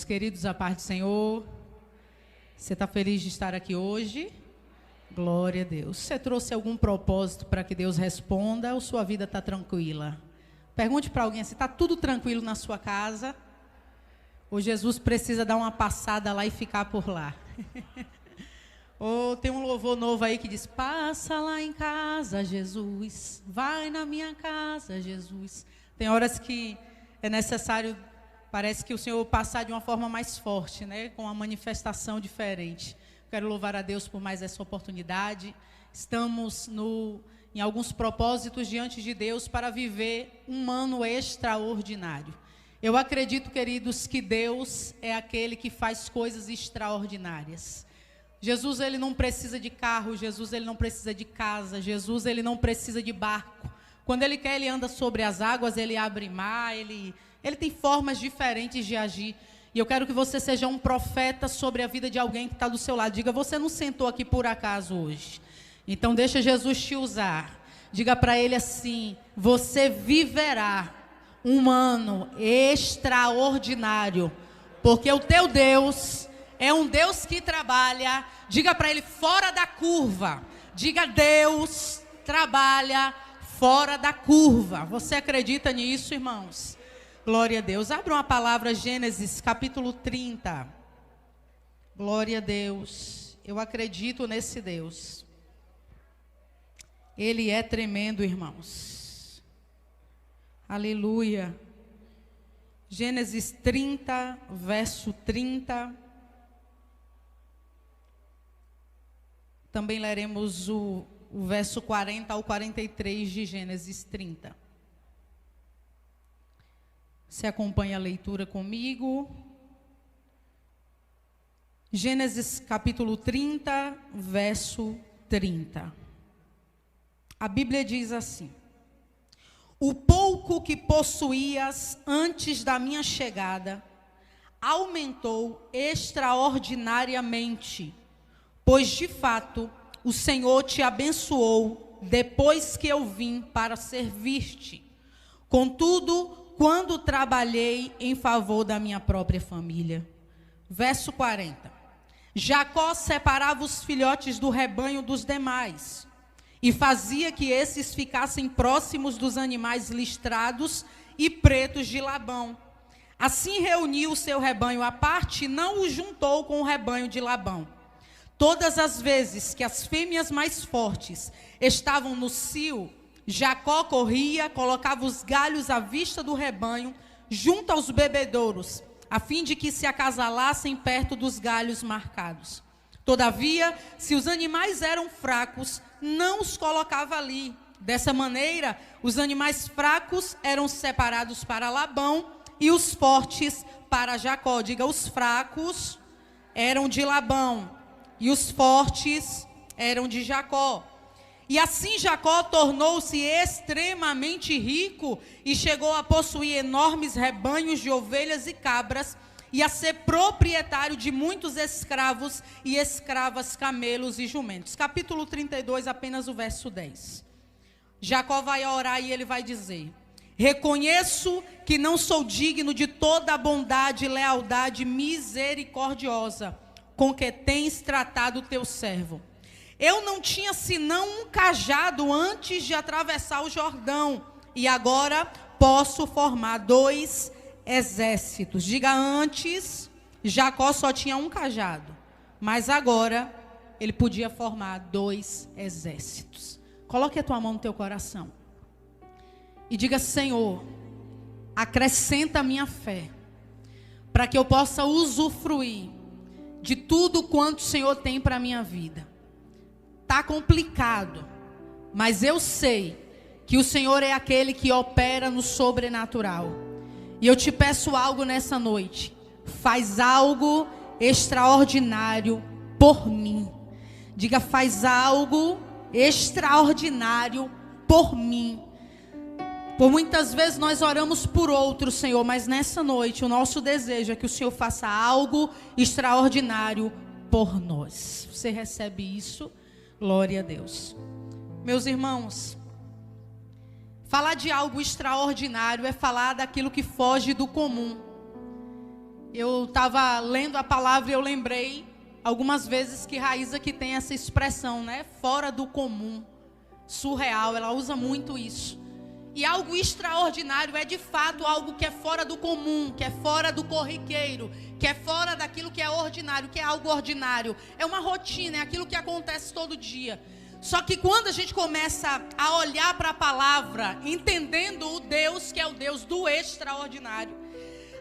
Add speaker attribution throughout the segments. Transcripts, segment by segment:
Speaker 1: Meus queridos, a paz do Senhor. Você está feliz de estar aqui hoje? Glória a Deus. Você trouxe algum propósito para que Deus responda ou sua vida está tranquila? Pergunte para alguém se está tudo tranquilo na sua casa ou Jesus precisa dar uma passada lá e ficar por lá. Ou tem um louvor novo aí que diz: passa lá em casa, Jesus, vai na minha casa, Jesus. Tem horas que é necessário, parece que o Senhor passar de uma forma mais forte, né? Com uma manifestação diferente. Quero louvar a Deus por mais essa oportunidade. Estamos em alguns propósitos diante de Deus para viver um ano extraordinário. Eu acredito, queridos, que Deus é aquele que faz coisas extraordinárias. Jesus, ele não precisa de carro, Jesus, ele não precisa de casa, Jesus, ele não precisa de barco. Quando ele quer, ele anda sobre as águas, ele abre mar, ele tem formas diferentes de agir. E eu quero que você seja um profeta sobre a vida de alguém que está do seu lado. Diga: você não sentou aqui por acaso hoje. Então deixa Jesus te usar. Diga para ele assim: você viverá um ano extraordinário, porque o teu Deus é um Deus que trabalha. Diga para ele: fora da curva. Diga: Deus trabalha fora da curva. Você acredita nisso, irmãos? Glória a Deus. Abra uma palavra, Gênesis capítulo 30. Glória a Deus. Eu acredito nesse Deus. Ele é tremendo, irmãos. Aleluia. Gênesis 30, verso 30. Também leremos o verso 40 ao 43 de Gênesis 30. Você acompanha a leitura comigo? Gênesis capítulo 30, verso 30. A Bíblia diz assim: o pouco que possuías antes da minha chegada aumentou extraordinariamente, pois de fato o Senhor te abençoou depois que eu vim para servir-te. Contudo, quando trabalhei em favor da minha própria família. Verso 40. Jacó separava os filhotes do rebanho dos demais e fazia que esses ficassem próximos dos animais listrados e pretos de Labão. Assim reuniu o seu rebanho à parte e não o juntou com o rebanho de Labão. Todas as vezes que as fêmeas mais fortes estavam no cio, Jacó corria, colocava os galhos à vista do rebanho, junto aos bebedouros, a fim de que se acasalassem perto dos galhos marcados. Todavia, se os animais eram fracos, não os colocava ali. Dessa maneira, os animais fracos eram separados para Labão e os fortes para Jacó. Diga: os fracos eram de Labão e os fortes eram de Jacó. E assim Jacó tornou-se extremamente rico e chegou a possuir enormes rebanhos de ovelhas e cabras e a ser proprietário de muitos escravos e escravas, camelos e jumentos. Capítulo 32, apenas o verso 10. Jacó vai orar e ele vai dizer: reconheço que não sou digno de toda a bondade e lealdade misericordiosa com que tens tratado o teu servo. Eu não tinha senão um cajado antes de atravessar o Jordão, e agora posso formar 2 exércitos. Diga: antes Jacó só tinha um cajado, mas agora ele podia formar 2 exércitos. Coloque a tua mão no teu coração e diga: Senhor, acrescenta a minha fé, para que eu possa usufruir de tudo quanto o Senhor tem para a minha vida. Está complicado, mas eu sei que o Senhor é aquele que opera no sobrenatural. E eu te peço algo nessa noite: faz algo extraordinário por mim. Diga: faz algo extraordinário por mim. Por muitas vezes nós oramos por outros, Senhor, mas nessa noite o nosso desejo é que o Senhor faça algo extraordinário por nós. Você recebe isso? Glória a Deus. Meus irmãos, falar de algo extraordinário é falar daquilo que foge do comum. Eu estava lendo a palavra e eu lembrei algumas vezes que Raíza que tem essa expressão, né? Fora do comum, surreal, ela usa muito isso. E algo extraordinário é de fato algo que é fora do comum, que é fora do corriqueiro, que é fora daquilo que é ordinário, que é algo ordinário. É uma rotina, é aquilo que acontece todo dia. Só que quando a gente começa a olhar para a palavra, entendendo o Deus que é o Deus do extraordinário,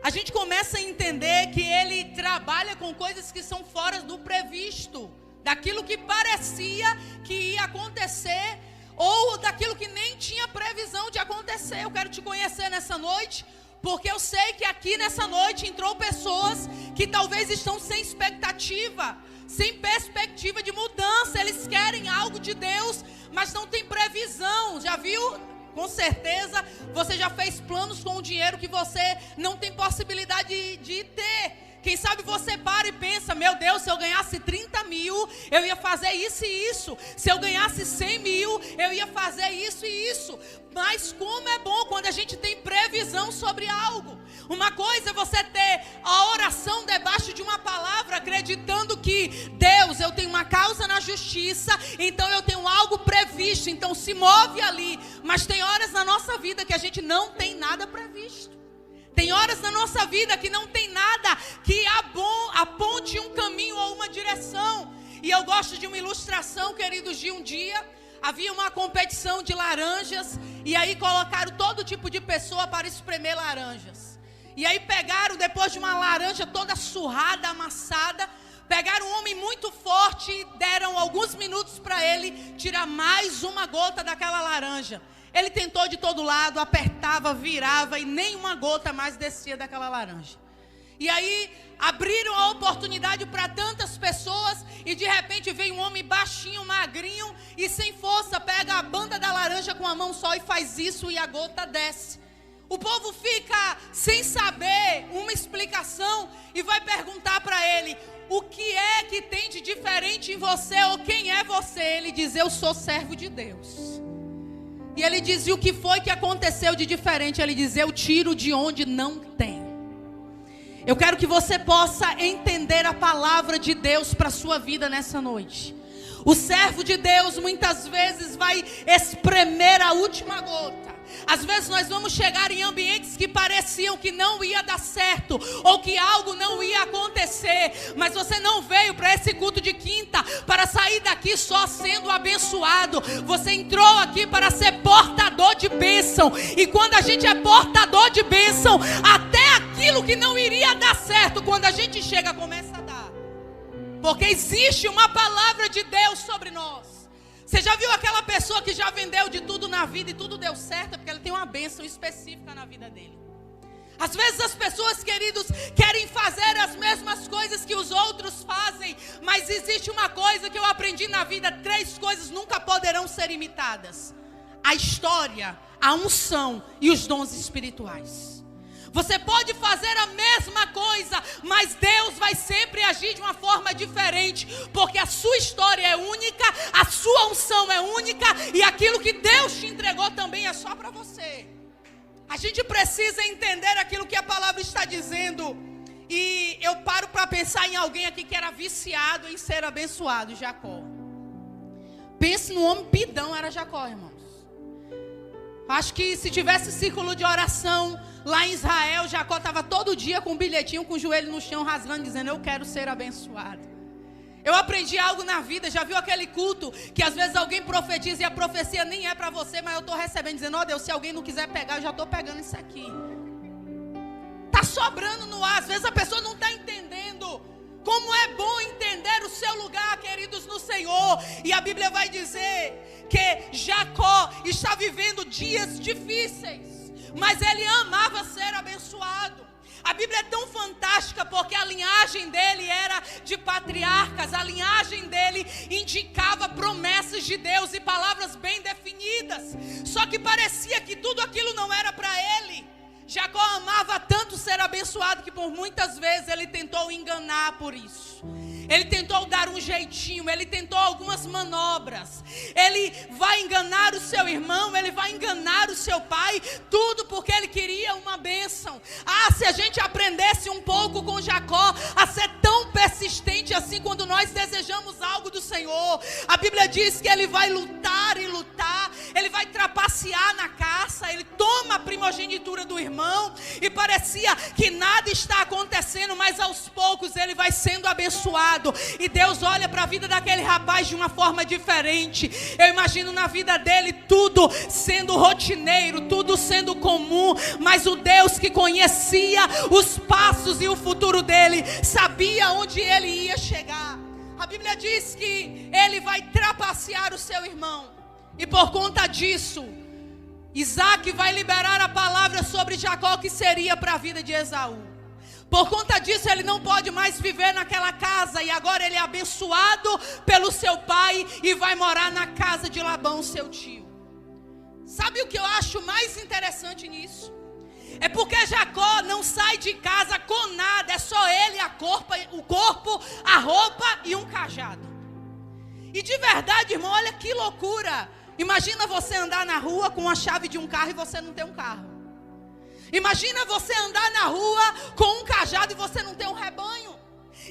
Speaker 1: a gente começa a entender que Ele trabalha com coisas que são fora do previsto, daquilo que parecia que ia acontecer, ou daquilo que nem tinha previsão de acontecer. Eu quero te conhecer nessa noite, porque eu sei que aqui nessa noite entrou pessoas que talvez estão sem expectativa, sem perspectiva de mudança. Eles querem algo de Deus, mas não tem previsão. Já viu? Com certeza você já fez planos com o dinheiro que você não tem possibilidade de ter. Quem sabe você para e pensa, meu Deus, se eu ganhasse 30 mil, eu ia fazer isso e isso. Se eu ganhasse 100 mil, eu ia fazer isso e isso. Mas como é bom quando a gente tem previsão sobre algo. Uma coisa é você ter a oração debaixo de uma palavra, acreditando que Deus, eu tenho uma causa na justiça, então eu tenho algo previsto, então se move ali. Mas tem horas na nossa vida que a gente não tem nada previsto. Tem horas na nossa vida que não tem nada que aponte um caminho ou uma direção. E eu gosto de uma ilustração, queridos, de um dia havia uma competição de laranjas, e aí colocaram todo tipo de pessoa para espremer laranjas. E aí pegaram, depois de uma laranja toda surrada, amassada, pegaram um homem muito forte e deram alguns minutos para ele tirar mais uma gota daquela laranja. Ele tentou de todo lado, apertava, virava e nenhuma gota mais descia daquela laranja. E aí abriram a oportunidade para tantas pessoas e de repente vem um homem baixinho, magrinho e sem força, pega a banda da laranja com a mão só e faz isso e a gota desce. O povo fica sem saber uma explicação e vai perguntar para ele: o que é que tem de diferente em você, ou quem é você? Ele diz: eu sou servo de Deus. E ele diz: e o que foi que aconteceu de diferente? Ele diz: eu tiro de onde não tem. Eu quero que você possa entender a palavra de Deus para a sua vida nessa noite. O servo de Deus muitas vezes vai espremer a última gota. Às vezes nós vamos chegar em ambientes que pareciam que não ia dar certo, ou que algo não ia acontecer, mas você não veio para esse culto de quinta para sair daqui só sendo abençoado. Você entrou aqui para ser portador de bênção, e quando a gente é portador de bênção, até aquilo que não iria dar certo, quando a gente chega, começa a dar, porque existe uma palavra de Deus sobre nós. Você já viu aquela pessoa que já vendeu de tudo na vida e tudo deu certo? Porque ela tem uma bênção específica na vida dele. Às vezes as pessoas, queridos, querem fazer as mesmas coisas que os outros fazem, mas existe uma coisa que eu aprendi na vida: 3 coisas nunca poderão ser imitadas: a história, a unção e os dons espirituais. Você pode fazer a mesma coisa, mas Deus vai sempre agir de uma forma diferente, porque a sua história é única, a sua unção é única, e aquilo que Deus te entregou também é só para você. A gente precisa entender aquilo que a palavra está dizendo. E eu paro para pensar em alguém aqui que era viciado em ser abençoado: Jacó. Pense no homem pidão, era Jacó, irmãos. Acho que se tivesse círculo de oração lá em Israel, Jacó estava todo dia com um bilhetinho, com o joelho no chão, rasgando, dizendo: eu quero ser abençoado. Eu aprendi algo na vida. Já viu aquele culto que às vezes alguém profetiza e a profecia nem é para você, mas eu estou recebendo, dizendo: ó Deus, se alguém não quiser pegar, eu já estou pegando isso aqui. Está sobrando no ar. Às vezes a pessoa não está entendendo. Como é bom entender o seu lugar, queridos, no Senhor. E a Bíblia vai dizer que Jacó está vivendo dias difíceis, mas ele amava ser abençoado. A Bíblia é tão fantástica porque a linhagem dele era de patriarcas. A linhagem dele indicava promessas de Deus e palavras bem definidas. Só que parecia que tudo aquilo não era para ele. Jacó amava tanto ser abençoado que por muitas vezes ele tentou enganar por isso. Ele tentou dar um jeitinho, ele tentou algumas manobras. Ele vai enganar o seu irmão, ele vai enganar o seu pai, tudo porque ele queria uma bênção. Se a gente aprendesse um pouco com Jacó a ser tão persistente assim quando nós desejamos algo do Senhor. A Bíblia diz que ele vai lutar e lutar, ele vai trapacear na caça, ele toma a primogenitura do irmão e parecia que nada está acontecendo, mas aos poucos ele vai sendo abençoado. E Deus olha para a vida daquele rapaz de uma forma diferente. Eu imagino na vida dele tudo sendo rotineiro, tudo sendo comum, mas o Deus que conhecia os passos e o futuro dele, sabia onde ele ia chegar. A Bíblia diz que ele vai trapacear o seu irmão, e por conta disso Isaac vai liberar a palavra sobre Jacó que seria para a vida de Esaú. Por conta disso ele não pode mais viver naquela casa, e agora ele é abençoado pelo seu pai e vai morar na casa de Labão, seu tio. Sabe o que eu acho mais interessante nisso? É porque Jacó não sai de casa com nada, é só ele, o corpo, a roupa e um cajado. E de verdade, irmão, olha que loucura. Imagina você andar na rua com a chave de um carro e você não ter um carro. Imagina você andar na rua com um cajado e você não ter um rebanho.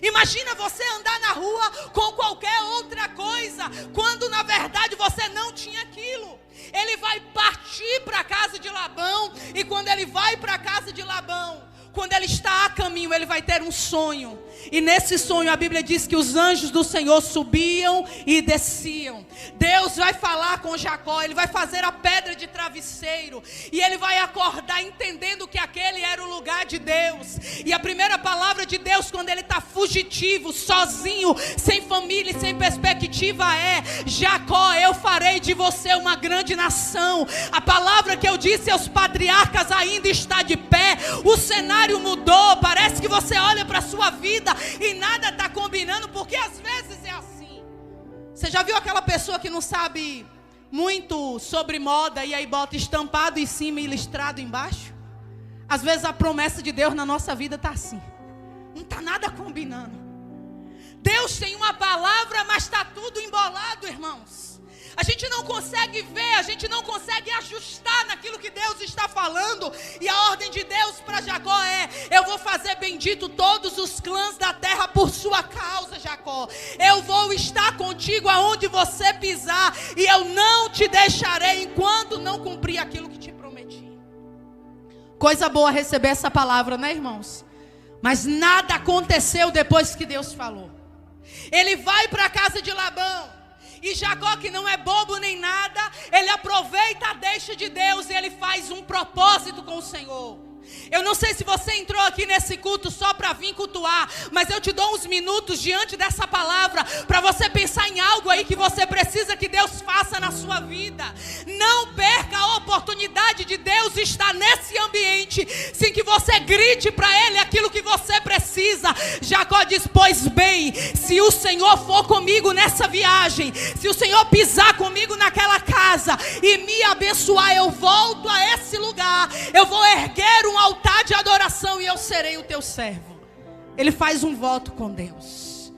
Speaker 1: Imagina você andar na rua com qualquer outra coisa, quando na verdade você não tinha aquilo. Ele vai partir para a casa de Labão, e quando ele vai para a casa de Labão, quando ele está a caminho, ele vai ter um sonho. E nesse sonho a Bíblia diz que os anjos do Senhor subiam e desciam. Deus vai falar com Jacó, ele vai fazer a pedra de travesseiro, e ele vai acordar entendendo que aquele era o lugar de Deus. E a primeira palavra de Deus quando ele está fugitivo, sozinho, sem família e sem perspectiva é: Jacó, eu farei de você uma grande nação. A palavra que eu disse aos patriarcas ainda está de pé. O cenário mudou, parece que você olha para a sua vida e nada está combinando, porque às vezes é assim. Você já viu aquela pessoa que não sabe muito sobre moda e aí bota estampado em cima e listrado embaixo? Às vezes a promessa de Deus na nossa vida está assim, não está nada combinando. Deus tem uma palavra, mas está tudo embolado, irmãos. A gente não consegue ver, a gente não consegue ajustar naquilo que Deus está falando. E a ordem de Deus para Jacó é: eu vou fazer bendito todos os clãs da terra por sua causa, Jacó. Eu vou estar contigo aonde você pisar, e eu não te deixarei enquanto não cumprir aquilo que te prometi. Coisa boa receber essa palavra, né, irmãos? Mas nada aconteceu depois que Deus falou. Ele vai para a casa de Labão. E Jacó, que não é bobo nem nada, ele aproveita a deixa de Deus e ele faz um propósito com o Senhor. Eu não sei se você entrou aqui nesse culto só para vir cultuar, mas eu te dou uns minutos diante dessa palavra para você pensar em algo aí que você precisa que Deus faça na sua vida. Não perca a oportunidade de Deus estar nesse ambiente sem que você grite para Ele aquilo que você precisa. Jacó diz: pois bem, se o Senhor for comigo nessa viagem, se o Senhor pisar comigo naquela casa e me abençoar, eu volto a esse lugar, eu vou erguer um altar de adoração e eu serei o teu servo. Ele faz um voto com Deus.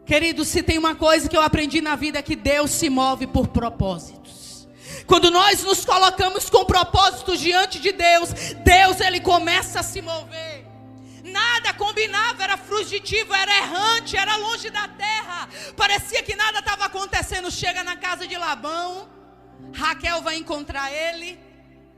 Speaker 1: Querido, se tem uma coisa que eu aprendi na vida é que Deus se move por propósitos. Quando nós nos colocamos com propósitos diante de Deus, Deus ele começa a se mover. Nada combinava, era fugitivo, era errante, era longe da terra. Parecia que nada estava acontecendo. Chega na casa de Labão, Raquel vai encontrar ele,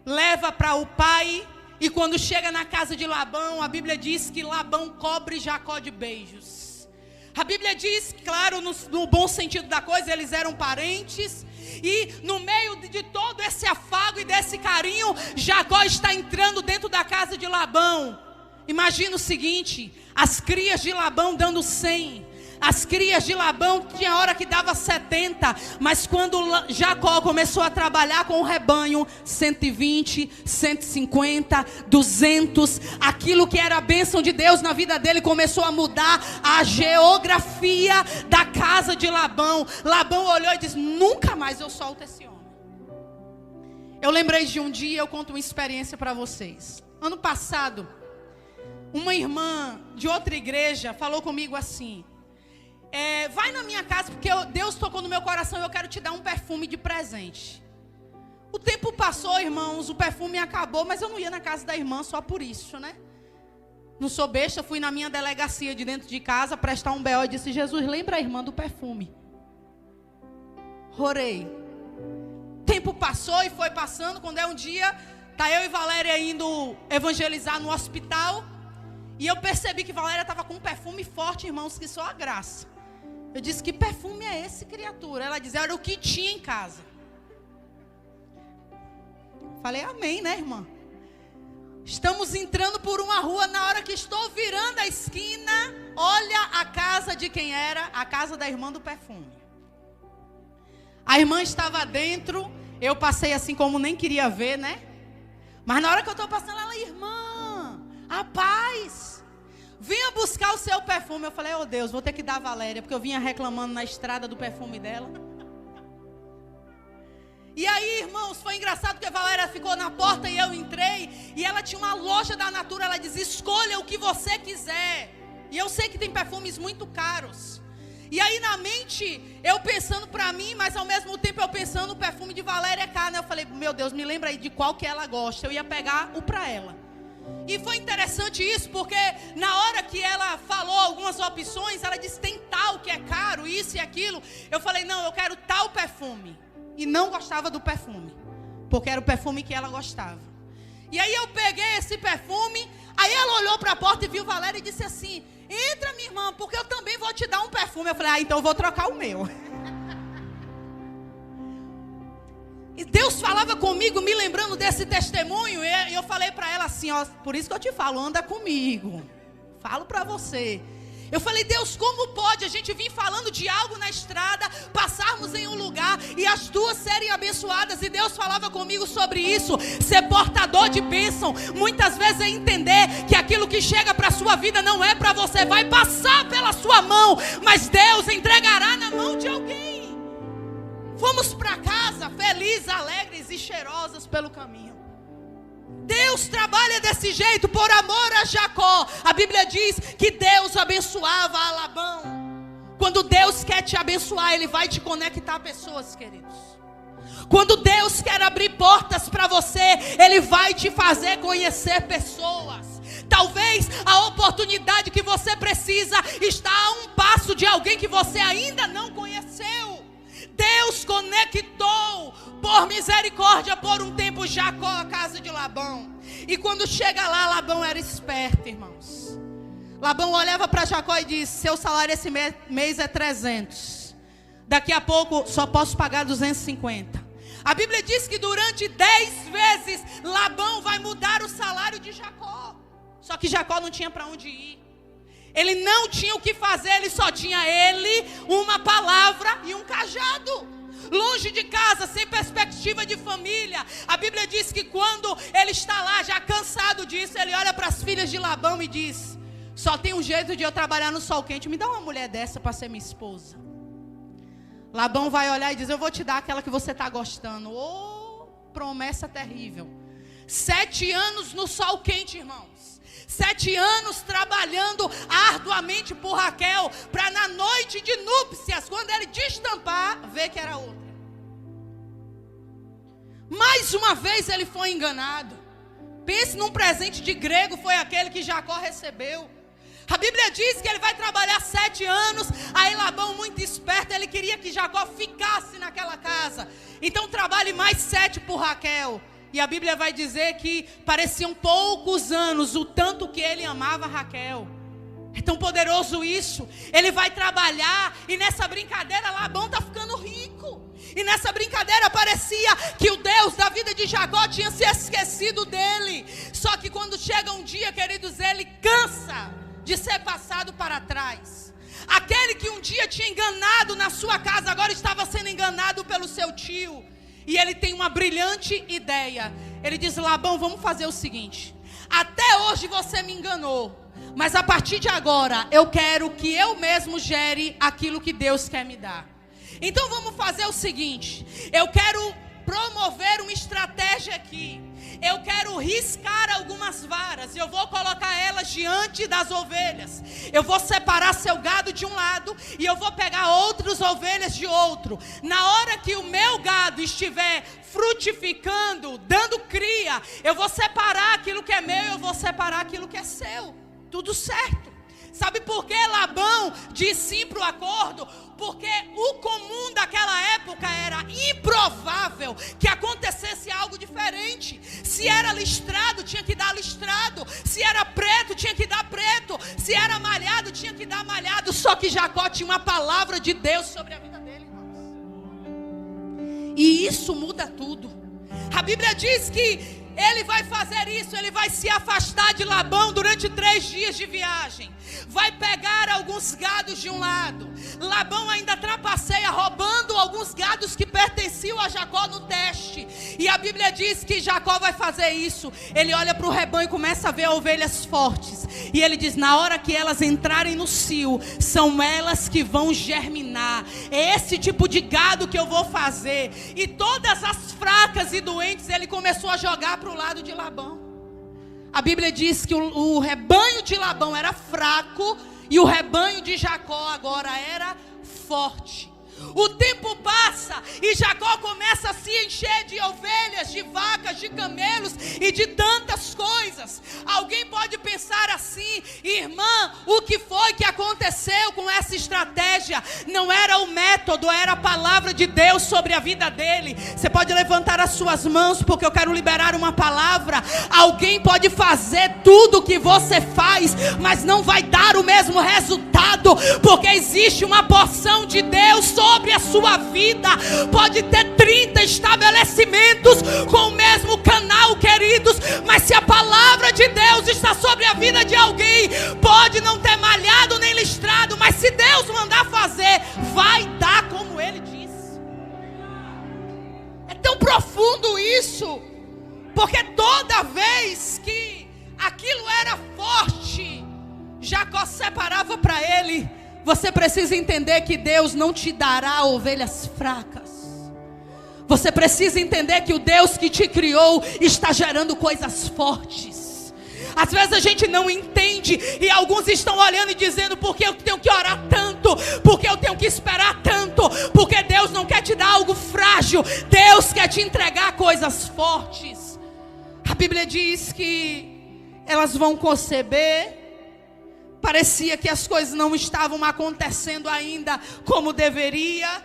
Speaker 1: leva para o pai. E quando chega na casa de Labão, a Bíblia diz que Labão cobre Jacó de beijos. A Bíblia diz, claro, no bom sentido da coisa, eles eram parentes. E no meio de todo esse afago e desse carinho, Jacó está entrando dentro da casa de Labão. Imagina o seguinte: as crias de Labão dando 100. As crias de Labão tinha hora que dava 70, mas quando Jacó começou a trabalhar com o rebanho, 120, 150, 200, aquilo que era a bênção de Deus na vida dele começou a mudar a geografia da casa de Labão. Labão olhou e disse: nunca mais eu solto esse homem. Eu lembrei de um dia, eu conto uma experiência para vocês. ano passado, uma irmã de outra igreja falou comigo assim: vai na minha casa, porque Deus tocou no meu coração e eu quero te dar um perfume de presente. O tempo passou, irmãos, o perfume acabou, mas eu não ia na casa da irmã só por isso, né? Não sou besta, fui na minha delegacia de dentro de casa prestar um BO e disse: Jesus, lembra a irmã do perfume. Orei. Tempo passou e foi passando. Quando é um dia, tá eu e Valéria indo evangelizar no hospital, e eu percebi que Valéria estava com um perfume forte, irmãos, que só a graça. Eu disse: que perfume é esse, criatura? Ela dizia: era o que tinha em casa. Falei: amém, né, irmã? Estamos entrando por uma rua, na hora que estou virando a esquina, olha a casa de quem era, a casa da irmã do perfume. A irmã estava dentro, eu passei assim como nem queria ver, né? Mas na hora que eu estou passando, ela: irmã, a paz, venha buscar o seu perfume. Eu falei: oh Deus, vou ter que dar a Valéria, porque eu vinha reclamando na estrada do perfume dela. E aí, irmãos, foi engraçado porque a Valéria ficou na porta e eu entrei. E ela tinha uma loja da Natura. Ela diz: escolha o que você quiser. E eu sei que tem perfumes muito caros. E aí na mente, eu pensando pra mim, mas ao mesmo tempo eu pensando, o perfume de Valéria é caro, né? Eu falei: meu Deus, me lembra aí de qual que ela gosta. Eu ia pegar o pra ela. E foi interessante isso, porque na hora que ela falou algumas opções, ela disse: tem tal que é caro, isso e aquilo. Eu falei: não, eu quero tal perfume. E não gostava do perfume, porque era o perfume que ela gostava. E aí eu peguei esse perfume. Aí ela olhou para a porta e viu Valéria e disse assim: entra, minha irmã, porque eu também vou te dar um perfume. Eu falei: então eu vou trocar o meu. E Deus falava comigo, me lembrando desse testemunho. E eu falei para ela assim: ó, por isso que eu te falo, anda comigo. Falo para você. Eu falei: Deus, como pode a gente vir falando de algo na estrada, passarmos em um lugar e as duas serem abençoadas? E Deus falava comigo sobre isso. Ser portador de bênção muitas vezes é entender que aquilo que chega para a sua vida não é para você, vai passar pela sua mão, mas Deus entregará na mão de alguém. Fomos para casa felizes, alegres e cheirosas pelo caminho. Deus trabalha desse jeito por amor a Jacó. A Bíblia diz que Deus abençoava a Labão. Quando Deus quer te abençoar, Ele vai te conectar a pessoas, queridos. Quando Deus quer abrir portas para você, Ele vai te fazer conhecer pessoas. Talvez a oportunidade que você precisa está a um passo de alguém que você ainda não conheceu. Deus conectou por misericórdia por um tempo Jacó à casa de Labão. E quando chega lá, Labão era esperto, irmãos. Labão olhava para Jacó e disse: seu salário esse mês é 300. Daqui a pouco só posso pagar 250. A Bíblia diz que durante 10 vezes Labão vai mudar o salário de Jacó. Só que Jacó não tinha para onde ir. Ele não tinha o que fazer, ele só tinha uma palavra e um cajado. Longe de casa, sem perspectiva de família. A Bíblia diz que quando ele está lá, já cansado disso, ele olha para as filhas de Labão e diz: só tem um jeito de eu trabalhar no sol quente, me dá uma mulher dessa para ser minha esposa. Labão vai olhar e diz: eu vou te dar aquela que você está gostando. Oh, promessa terrível. 7 anos no sol quente, irmãos. 7 anos trabalhando arduamente por Raquel, para na noite de núpcias, quando ele destampar, ver que era outra. Mais uma vez ele foi enganado. Pense num presente de grego, foi aquele que Jacó recebeu. A Bíblia diz que ele vai trabalhar 7 anos. Aí Labão, muito esperto, ele queria que Jacó ficasse naquela casa. Então trabalhe mais 7 por Raquel. E a Bíblia vai dizer que pareciam poucos anos o tanto que ele amava Raquel. É tão poderoso isso. Ele vai trabalhar e nessa brincadeira Labão está ficando rico. E nessa brincadeira parecia que o Deus da vida de Jacó tinha se esquecido dele. Só que quando chega um dia, queridos, ele cansa de ser passado para trás. Aquele que um dia tinha enganado na sua casa, agora estava sendo enganado pelo seu tio. E ele tem uma brilhante ideia. Ele diz: Labão, vamos fazer o seguinte: até hoje você me enganou, mas a partir de agora eu quero que eu mesmo gere aquilo que Deus quer me dar. Então vamos fazer o seguinte: eu quero promover uma estratégia aqui. eu quero riscar algumas varas, eu vou colocar elas diante das ovelhas, eu vou separar seu gado de um lado, e eu vou pegar outras ovelhas de outro. Na hora que o meu gado estiver frutificando, dando cria, eu vou separar aquilo que é meu, eu vou separar aquilo que é seu, tudo certo. Sabe por que Labão diz sim para o acordo? Porque o comum daquela época era improvável que acontecesse algo diferente. Se era listrado, tinha que dar listrado. Se era preto, tinha que dar preto. Se era malhado, tinha que dar malhado. Só que Jacó tinha uma palavra de Deus sobre a vida dele, irmãos. E isso muda tudo. A Bíblia diz que ele vai fazer isso, ele vai se afastar de Labão durante 3 dias de viagem. Vai pegar alguns gados de um lado. Labão ainda trapaceia, roubando alguns gados que pertenciam a Jacó no teste. E a Bíblia diz que Jacó vai fazer isso. Ele olha para o rebanho e começa a ver ovelhas fortes. E ele diz, na hora que elas entrarem no cio, são elas que vão germinar. É esse tipo de gado que eu vou fazer. E todas as fracas e doentes ele começou a jogar para o lado de Labão. A Bíblia diz que o rebanho de Labão era fraco e o rebanho de Jacó agora era forte. O tempo passa e Jacó começa a se encher de ovelhas, de vacas, de camelos e de tantas coisas. Alguém pode pensar assim, irmã, o que foi que aconteceu com essa estratégia? Não era o método, era a palavra de Deus sobre a vida dele. Você pode levantar as suas mãos, porque eu quero liberar uma palavra. Alguém pode fazer tudo o que você faz, mas não vai dar o mesmo resultado, porque existe uma porção de Deus sobre a sua vida. Pode ter 30 estabelecimentos com o mesmo canal, queridos, mas se a palavra de Deus está sobre a vida de alguém, pode não ter malhado nem listrado, mas se Deus mandar fazer, vai dar como ele diz. É tão profundo isso, porque toda vez que aquilo era forte, Jacó separava para ele. Você precisa entender que Deus não te dará ovelhas fracas. Você precisa entender que o Deus que te criou está gerando coisas fortes. Às vezes a gente não entende e alguns estão olhando e dizendo, por que eu tenho que orar tanto? Por que eu tenho que esperar tanto? Porque Deus não quer te dar algo frágil. Deus quer te entregar coisas fortes. A Bíblia diz que elas vão conceber. Parecia que as coisas não estavam acontecendo ainda como deveria.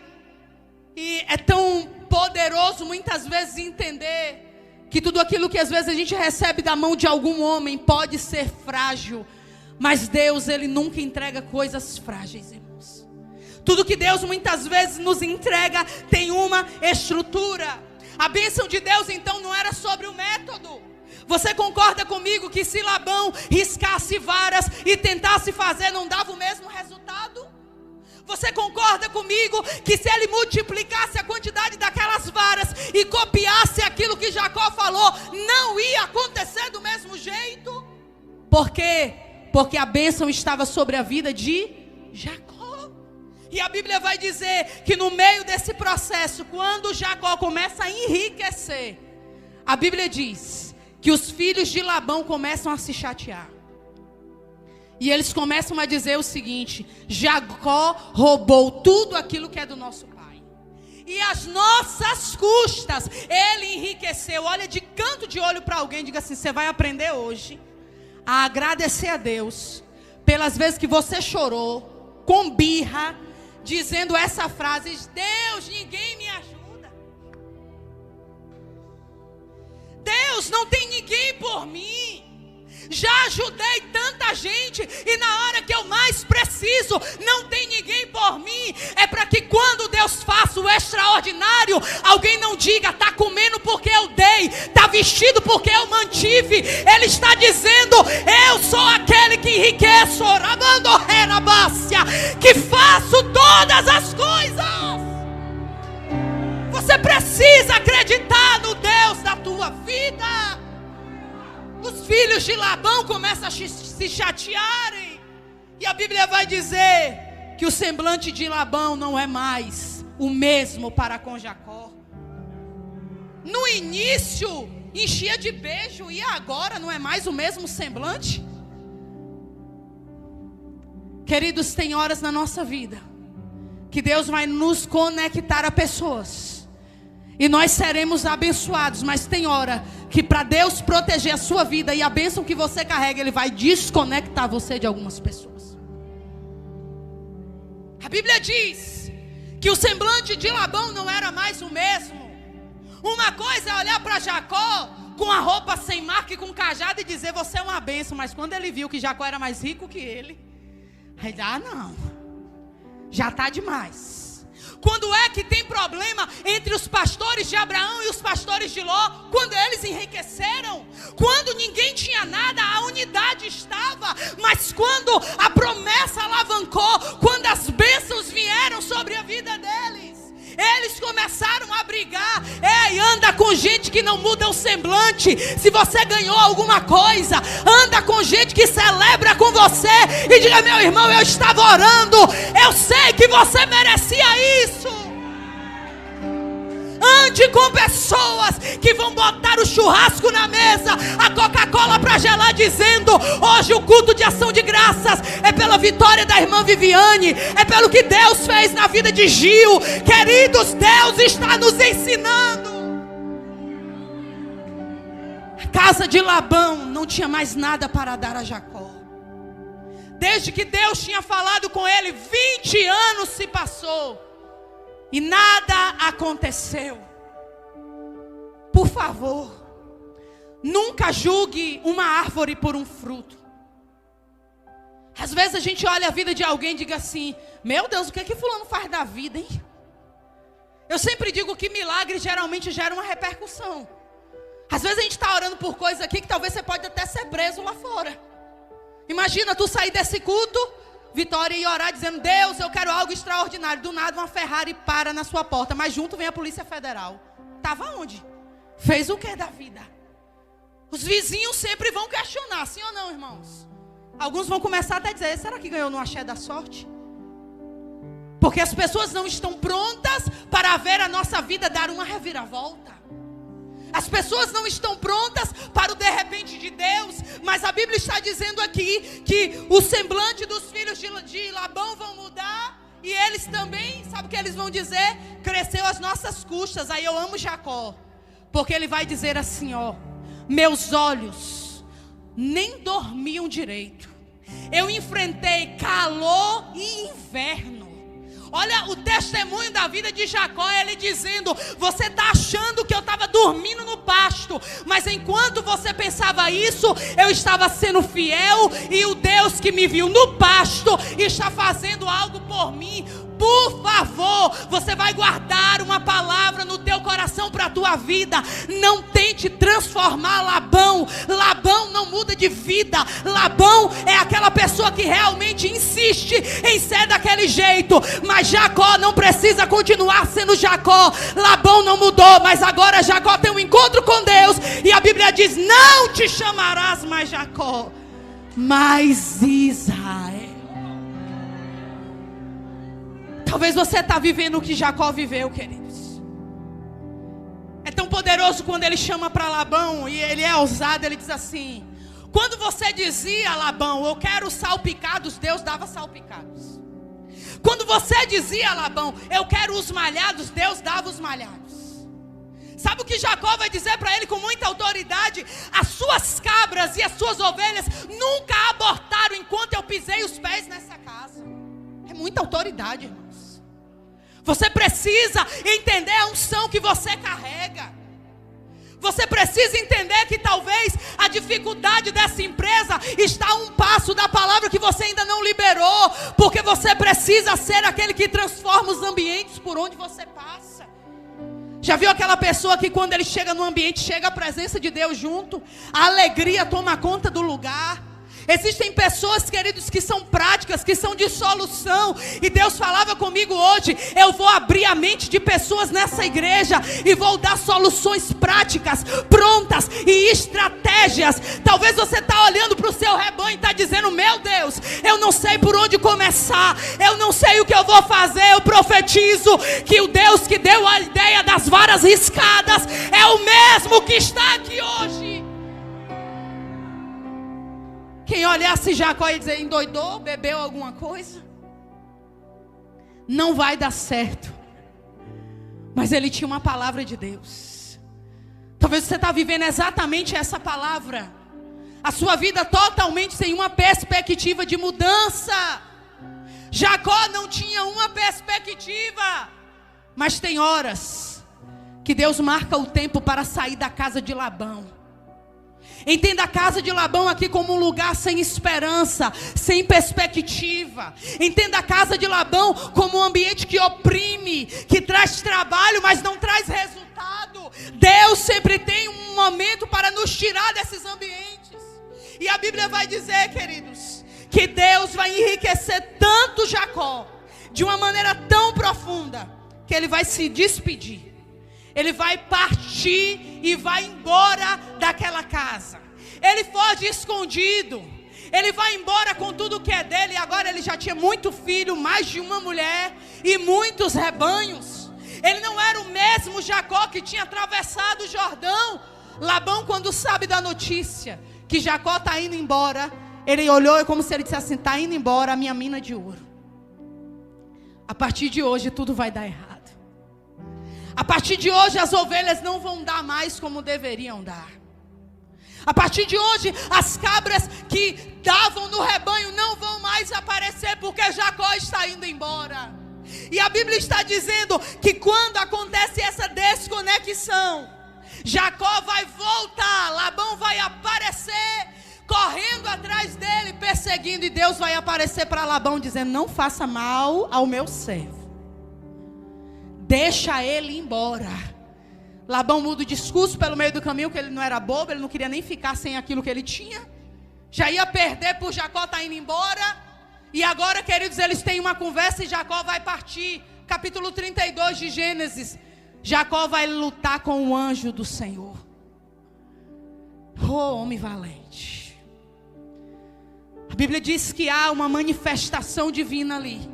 Speaker 1: E é tão poderoso muitas vezes entender que tudo aquilo que às vezes a gente recebe da mão de algum homem pode ser frágil. Mas Deus, Ele nunca entrega coisas frágeis, irmãos. Tudo que Deus muitas vezes nos entrega tem uma estrutura. A bênção de Deus então não era sobre o método. Você concorda comigo que se Labão riscasse varas e tentasse fazer, não dava o mesmo resultado? Você concorda comigo que se ele multiplicasse a quantidade daquelas varas e copiasse aquilo que Jacó falou, não ia acontecer do mesmo jeito? Por quê? Porque a bênção estava sobre a vida de Jacó. E a Bíblia vai dizer que no meio desse processo, quando Jacó começa a enriquecer, a Bíblia diz que os filhos de Labão começam a se chatear. E eles começam a dizer o seguinte: Jacó roubou tudo aquilo que é do nosso pai. E às nossas custas, ele enriqueceu. Olha de canto de olho para alguém, diga assim: você vai aprender hoje a agradecer a Deus pelas vezes que você chorou, com birra, dizendo essa frase: Deus, ninguém me ajuda. Deus, não tem ninguém por mim. Já ajudei tanta gente e na hora que eu mais preciso, não tem ninguém por mim. É para que quando Deus faça o extraordinário, alguém não diga: está comendo porque eu dei, está vestido porque eu mantive. Ele está dizendo: eu sou aquele que enriqueço, que faço todas as coisas. Você precisa acreditar no Deus da tua vida. Os filhos de Labão começam a se chatearem. E a Bíblia vai dizer que o semblante de Labão não é mais o mesmo para com Jacó. No início, enchia de beijo e agora não é mais o mesmo semblante? Queridos, tem horas na nossa vida que Deus vai nos conectar a pessoas e nós seremos abençoados, mas tem hora que para Deus proteger a sua vida e a bênção que você carrega, Ele vai desconectar você de algumas pessoas. A Bíblia diz que o semblante de Labão não era mais o mesmo. Uma coisa é olhar para Jacó com a roupa sem marca e com cajado e dizer: você é uma bênção. Mas quando ele viu que Jacó era mais rico que ele, aí, não, já está demais. Quando é que tem problema entre os pastores de Abraão e os pastores de Ló? Quando eles enriqueceram, quando ninguém tinha nada, a unidade estava. Mas quando a promessa alavancou, quando as bênçãos vieram sobre a vida deles, eles começaram a brigar. Ei, anda com gente que não muda o semblante. Se você ganhou alguma coisa, anda com gente que celebra com você e diga: meu irmão, eu estava orando, eu sei que você merecia isso. Ande com pessoas que vão botar o churrasco na mesa, a Coca-Cola para gelar, dizendo: hoje o culto de ação de graças é pela vitória da irmã Viviane, é pelo que Deus fez na vida de Gil. Queridos, Deus está nos ensinando. A casa de Labão não tinha mais nada para dar a Jacó. Desde que Deus tinha falado com ele, 20 anos se passou e nada aconteceu. Por favor, nunca julgue uma árvore por um fruto. Às vezes a gente olha a vida de alguém e diga assim: meu Deus, o que é que fulano faz da vida, hein? Eu sempre digo que milagre geralmente gera uma repercussão. Às vezes a gente está orando por coisas aqui que talvez você pode até ser preso lá fora. Imagina tu sair desse culto, Vitória, e orar dizendo: Deus, eu quero algo extraordinário. Do nada uma Ferrari para na sua porta, mas junto vem a Polícia Federal. Estava onde? Fez o que da vida? Os vizinhos sempre vão questionar, sim ou não, irmãos? Alguns vão começar até a dizer: será que ganhou no axé da sorte? Porque as pessoas não estão prontas para ver a nossa vida dar uma reviravolta. As pessoas não estão prontas para o de repente de Deus. Mas a Bíblia está dizendo aqui que o semblante dos filhos de Labão vão mudar. E eles também, sabe o que eles vão dizer? Cresceu às nossas custas. Aí eu amo Jacó, porque ele vai dizer assim: ó, meus olhos nem dormiam direito. Eu enfrentei calor e inverno. Olha o testemunho da vida de Jacó, ele dizendo: você está achando que eu estava dormindo no pasto, mas enquanto você pensava isso, eu estava sendo fiel, e o Deus que me viu no pasto está fazendo algo por mim. Por favor, você vai guardar uma palavra no teu coração para a tua vida. Não tente transformar Labão. Labão não muda de vida. Labão é aquela pessoa que realmente insiste em ser daquele jeito. Mas Jacó não precisa continuar sendo Jacó. Labão não mudou, mas agora Jacó tem um encontro com Deus. E a Bíblia diz: não te chamarás mais Jacó, mas Israel. Talvez você está vivendo o que Jacó viveu, queridos. É tão poderoso quando ele chama para Labão, e ele é ousado, ele diz assim: quando você dizia, Labão, eu quero salpicados, Deus dava salpicados. Quando você dizia, Labão, eu quero os malhados, Deus dava os malhados. Sabe o que Jacó vai dizer para ele com muita autoridade? As suas cabras e as suas ovelhas nunca abortaram enquanto eu pisei os pés nessa casa. É muita autoridade, irmãos. Você precisa entender a unção que você carrega. Você precisa entender que talvez a dificuldade dessa empresa está a um passo da palavra que você ainda não liberou. Porque você precisa ser aquele que transforma os ambientes por onde você passa. Já viu aquela pessoa que quando ele chega no ambiente, chega a presença de Deus junto? A alegria toma conta do lugar. Existem pessoas, queridos, que são práticas, que são de solução. E Deus falava comigo hoje: eu vou abrir a mente de pessoas nessa igreja e vou dar soluções práticas, prontas e estratégias. Talvez você está olhando para o seu rebanho e está dizendo: meu Deus, eu não sei por onde começar, eu não sei o que eu vou fazer. Eu profetizo que o Deus que deu a ideia das varas riscadas é o mesmo que está aqui hoje. Quem olhasse Jacó e dizer: endoidou, bebeu alguma coisa, não vai dar certo. Mas ele tinha uma palavra de Deus. Talvez você está vivendo exatamente essa palavra, a sua vida totalmente sem uma perspectiva de mudança. Jacó não tinha uma perspectiva, mas tem horas que Deus marca o tempo para sair da casa de Labão. Entenda a casa de Labão aqui como um lugar sem esperança, sem perspectiva. Entenda a casa de Labão como um ambiente que oprime, que traz trabalho, mas não traz resultado. Deus sempre tem um momento para nos tirar desses ambientes. E a Bíblia vai dizer, queridos, que Deus vai enriquecer tanto Jacó, de uma maneira tão profunda, que ele vai se despedir. Ele vai partir e vai embora daquela casa. Ele foge escondido. Ele vai embora com tudo que é dele. E agora ele já tinha muito filho, mais de uma mulher e muitos rebanhos. Ele não era o mesmo Jacó que tinha atravessado o Jordão. Labão, quando sabe da notícia que Jacó está indo embora, ele olhou e como se ele dissesse assim: está indo embora a minha mina de ouro. A partir de hoje tudo vai dar errado. A partir de hoje as ovelhas não vão dar mais como deveriam dar. A partir de hoje as cabras que davam no rebanho não vão mais aparecer, porque Jacó está indo embora. E a Bíblia está dizendo que quando acontece essa desconexão, Jacó vai voltar, Labão vai aparecer correndo atrás dele, perseguindo, e Deus vai aparecer para Labão dizendo: não faça mal ao meu servo, deixa ele ir embora. Labão muda o discurso pelo meio do caminho, que ele não era bobo, ele não queria nem ficar sem aquilo que ele tinha. Já ia perder por Jacó estar indo embora. E agora, queridos, eles têm uma conversa e Jacó vai partir. Capítulo 32 de Gênesis. Jacó vai lutar com o anjo do Senhor. Oh, homem valente. A Bíblia diz que há uma manifestação divina ali.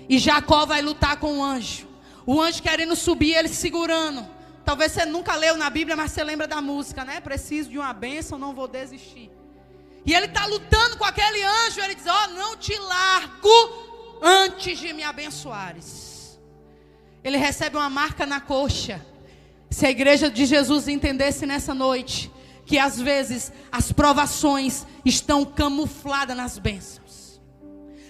Speaker 1: E Jacó vai lutar com o anjo. O anjo querendo subir, ele segurando. Talvez você nunca leu na Bíblia, mas você lembra da música, né? Preciso de uma bênção, não vou desistir. E ele está lutando com aquele anjo. Ele diz: ó, não te largo antes de me abençoares. Ele recebe uma marca na coxa. Se a igreja de Jesus entendesse nessa noite que às vezes as provações estão camufladas nas bênçãos.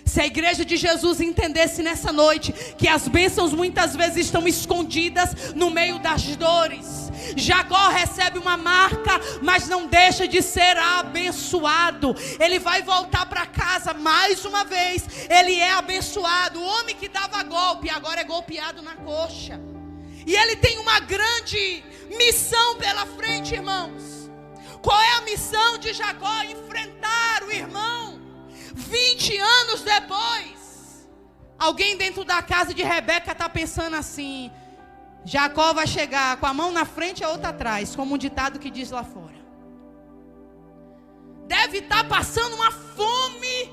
Speaker 1: Se a igreja de Jesus entendesse nessa noite que as bênçãos muitas vezes estão escondidas no meio das dores. Jacó recebe uma marca, mas não deixa de ser abençoado. Ele vai voltar para casa mais uma vez. Ele é abençoado. O homem que dava golpe agora é golpeado na coxa. E ele tem uma grande missão pela frente, irmãos. Qual é a missão de Jacó? Enfrentar o irmão. 20 anos depois, alguém dentro da casa de Rebeca está pensando assim: Jacó vai chegar com a mão na frente e a outra atrás, como um ditado que diz lá fora. Deve estar passando uma fome.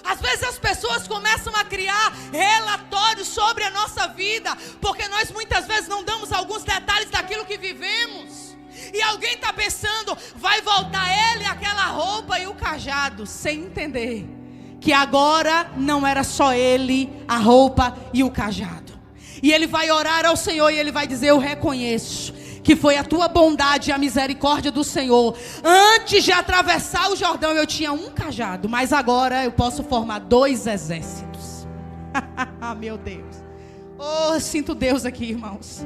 Speaker 1: Às vezes as pessoas começam a criar relatórios sobre a nossa vida, porque nós muitas vezes não damos alguns detalhes daquilo que vivemos. E alguém está pensando: vai voltar ele, aquela roupa e o cajado, sem entender que agora não era só ele, a roupa e o cajado. E ele vai orar ao Senhor e ele vai dizer: eu reconheço que foi a tua bondade e a misericórdia do Senhor. Antes de atravessar o Jordão eu tinha um cajado, mas agora eu posso formar 2 exércitos. Meu Deus. Oh, eu sinto Deus aqui, irmãos.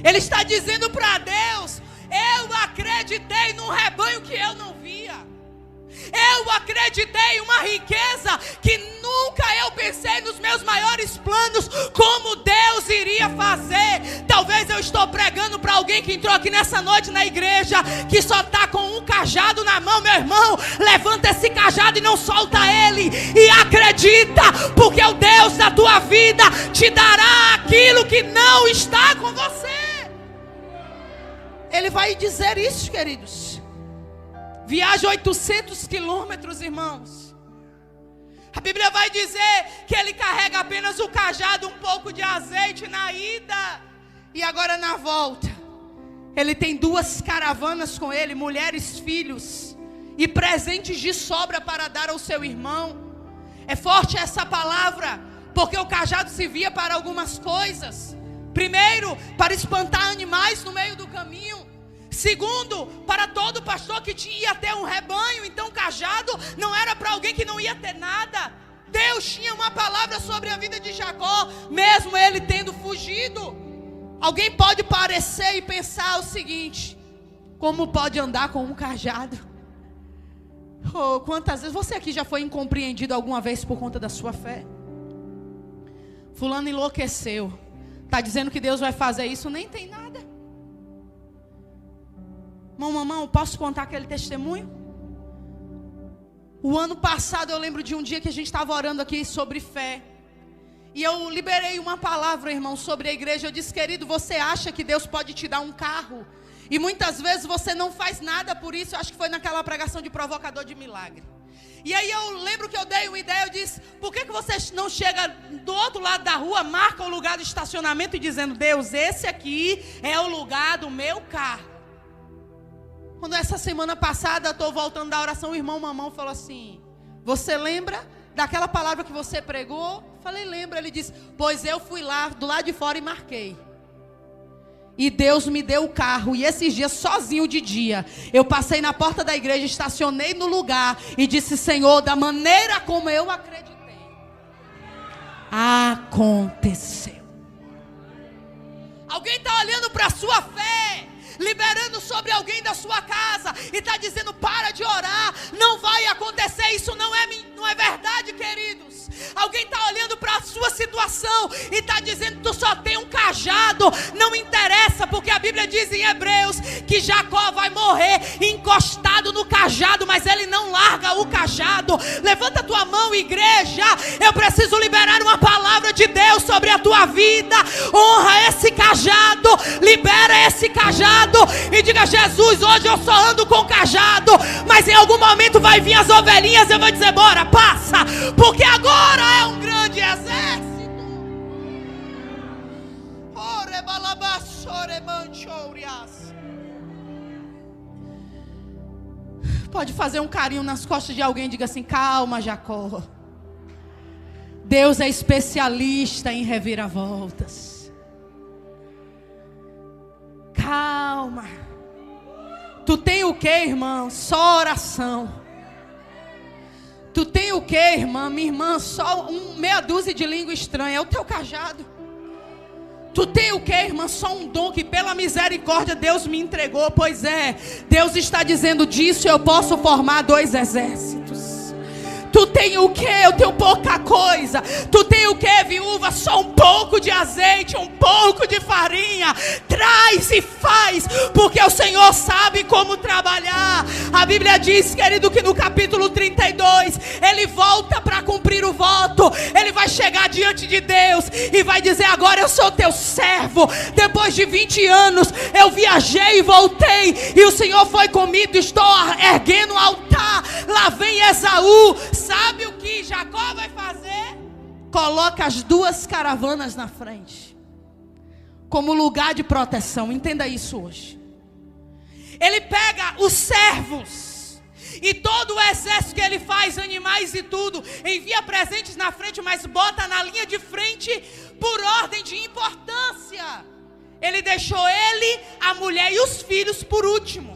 Speaker 1: Ele está dizendo para Deus: eu acreditei num rebanho que eu não via. Eu acreditei em uma riqueza que nunca eu pensei nos meus maiores planos como Deus iria fazer. Talvez eu estou pregando para alguém que entrou aqui nessa noite na igreja, que só está com um cajado cajado na mão, meu irmão, levanta esse cajado e não solta ele. E acredita, porque o Deus da tua vida te dará aquilo que não está com você. Ele vai dizer isso, queridos. Viaja 800 quilômetros, irmãos. A Bíblia vai dizer que ele carrega apenas o cajado, um pouco de azeite na ida. E agora na volta, ele tem 2 caravanas com ele, mulheres, filhos, e presentes de sobra para dar ao seu irmão. É forte essa palavra, porque o cajado servia para algumas coisas. Primeiro, para espantar animais no meio do caminho. Segundo, para todo pastor que ia ter um rebanho. Então o cajado não era para alguém que não ia ter nada. Deus tinha uma palavra sobre a vida de Jacó, mesmo ele tendo fugido. Alguém pode parecer e pensar o seguinte: como pode andar com um cajado? Oh, quantas vezes você aqui já foi incompreendido alguma vez por conta da sua fé? Fulano enlouqueceu, está dizendo que Deus vai fazer isso, nem tem nada. Mamãe, posso contar aquele testemunho? O ano passado eu lembro de um dia que a gente estava orando aqui sobre fé. E eu liberei uma palavra, irmão, sobre a igreja. Eu disse: querido, você acha que Deus pode te dar um carro? E muitas vezes você não faz nada por isso. Eu acho que foi naquela pregação de provocador de milagre. E aí eu lembro que eu dei uma ideia. Eu disse: por que você não chega do outro lado da rua, marca o lugar do estacionamento e dizendo: Deus, esse aqui é o lugar do meu carro. Quando essa semana passada eu estou voltando da oração, o irmão Mamão falou assim: você lembra daquela palavra que você pregou? Falei: lembro. Ele disse: pois eu fui lá do lado de fora e marquei. E Deus me deu o carro. E esses dias, sozinho de dia, eu passei na porta da igreja, estacionei no lugar e disse: Senhor, da maneira como eu acreditei, aconteceu. Alguém está olhando para a sua fé, liberando sobre alguém da sua casa, e está dizendo: para de orar, não vai acontecer. Isso não é verdade, queridos. Alguém está olhando para a sua situação e está dizendo: tu só tem um cajado. Não interessa, porque a Bíblia diz em Hebreus que Jacó vai morrer encostado no cajado, mas ele não larga o cajado. Levanta a tua mão, igreja. Eu preciso liberar uma palavra de Deus sobre a tua vida. Honra esse cajado, libera esse cajado e diga: Jesus, hoje eu só ando com cajado, mas em algum momento vai vir as ovelhinhas. Eu vou dizer: bora, passa, porque agora é um grande exército. Pode fazer um carinho nas costas de alguém e diga assim: calma, Jacó, Deus é especialista em reviravoltas. Calma. Tu tem o que, irmão? Só oração. Tu tem o que, irmã? Minha irmã, só meia dúzia de língua estranha. É o teu cajado. Tu tem o que, irmã? Só um dom que pela misericórdia Deus me entregou. Pois é, Deus está dizendo: disso eu posso formar 2 exércitos. Tu tem o que? Eu tenho pouca coisa. Tu tem o que, viúva? Só um pouco de azeite, um pouco de farinha. Traz e faz, porque o Senhor sabe como trabalhar. A Bíblia diz, querido, que no capítulo 32 ele volta para cumprir o voto. Ele vai chegar diante de Deus e vai dizer: agora eu sou teu servo. Depois de 20 anos eu viajei e voltei, e o Senhor foi comigo. Estou erguendo o altar. Lá vem Esaú. Sabe o que Jacó vai fazer? Coloca as 2 caravanas na frente, como lugar de proteção. Entenda isso hoje. Ele pega os servos e todo o exército que ele faz, animais e tudo, envia presentes na frente, mas bota na linha de frente por ordem de importância. Ele deixou ele, a mulher e os filhos por último,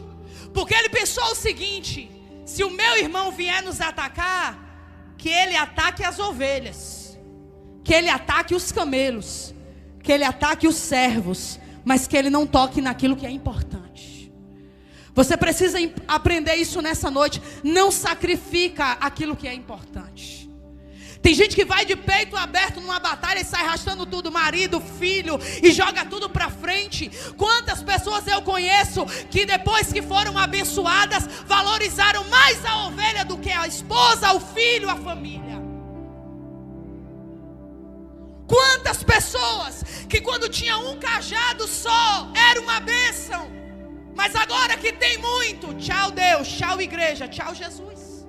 Speaker 1: porque ele pensou o seguinte: se o meu irmão vier nos atacar, que ele ataque as ovelhas, que ele ataque os camelos, que ele ataque os servos, mas que ele não toque naquilo que é importante. Você precisa aprender isso nessa noite. Não sacrifica aquilo que é importante. Tem gente que vai de peito aberto numa batalha e sai arrastando tudo, marido, filho, e joga tudo para frente. Quantas pessoas eu conheço que depois que foram abençoadas, valorizaram mais a ovelha do que a esposa, o filho, a família. Quantas pessoas que quando tinha um cajado só, era uma bênção, mas agora que tem muito, tchau Deus, tchau igreja, tchau Jesus.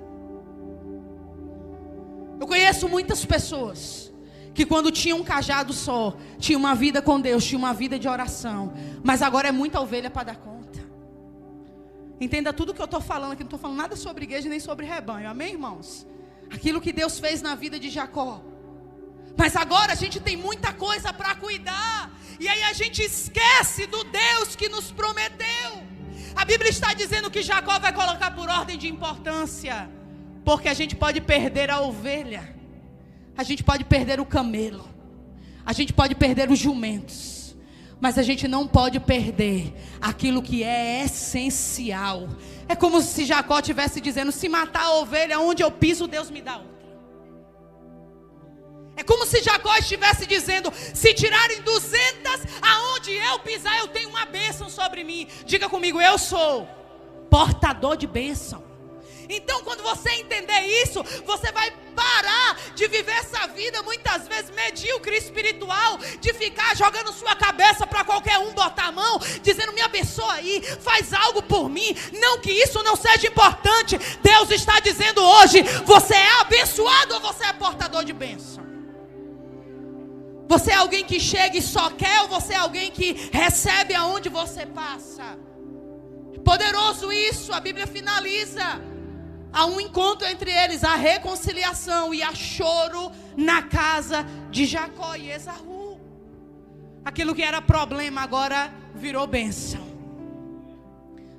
Speaker 1: Eu conheço muitas pessoas que quando tinha um cajado só, tinha uma vida com Deus, tinha uma vida de oração, mas agora é muita ovelha para dar conta. Entenda tudo que eu estou falando aqui, não estou falando nada sobre igreja nem sobre rebanho, amém, irmãos? Aquilo que Deus fez na vida de Jacó. Mas agora a gente tem muita coisa para cuidar, e aí a gente esquece do Deus que nos prometeu. A Bíblia está dizendo que Jacó vai colocar por ordem de importância, porque a gente pode perder a ovelha, a gente pode perder o camelo, a gente pode perder os jumentos, mas a gente não pode perder aquilo que é essencial. É como se Jacó estivesse dizendo: se matar a ovelha, onde eu piso, Deus me dá outra. É como se Jacó estivesse dizendo: se tirarem 200, aonde eu pisar, eu tenho uma bênção sobre mim. Diga comigo: eu sou portador de bênção. Então, quando você entender isso, você vai parar de viver essa vida muitas vezes medíocre espiritual, de ficar jogando sua cabeça para qualquer um botar a mão, dizendo: me abençoa aí, faz algo por mim. Não que isso não seja importante. Deus está dizendo hoje: você é abençoado ou você é portador de bênção? Você é alguém que chega e só quer, ou você é alguém que recebe aonde você passa? Poderoso isso. A Bíblia finaliza: há um encontro entre eles, a reconciliação, e há choro na casa de Jacó e Esaú. Aquilo que era problema agora virou bênção.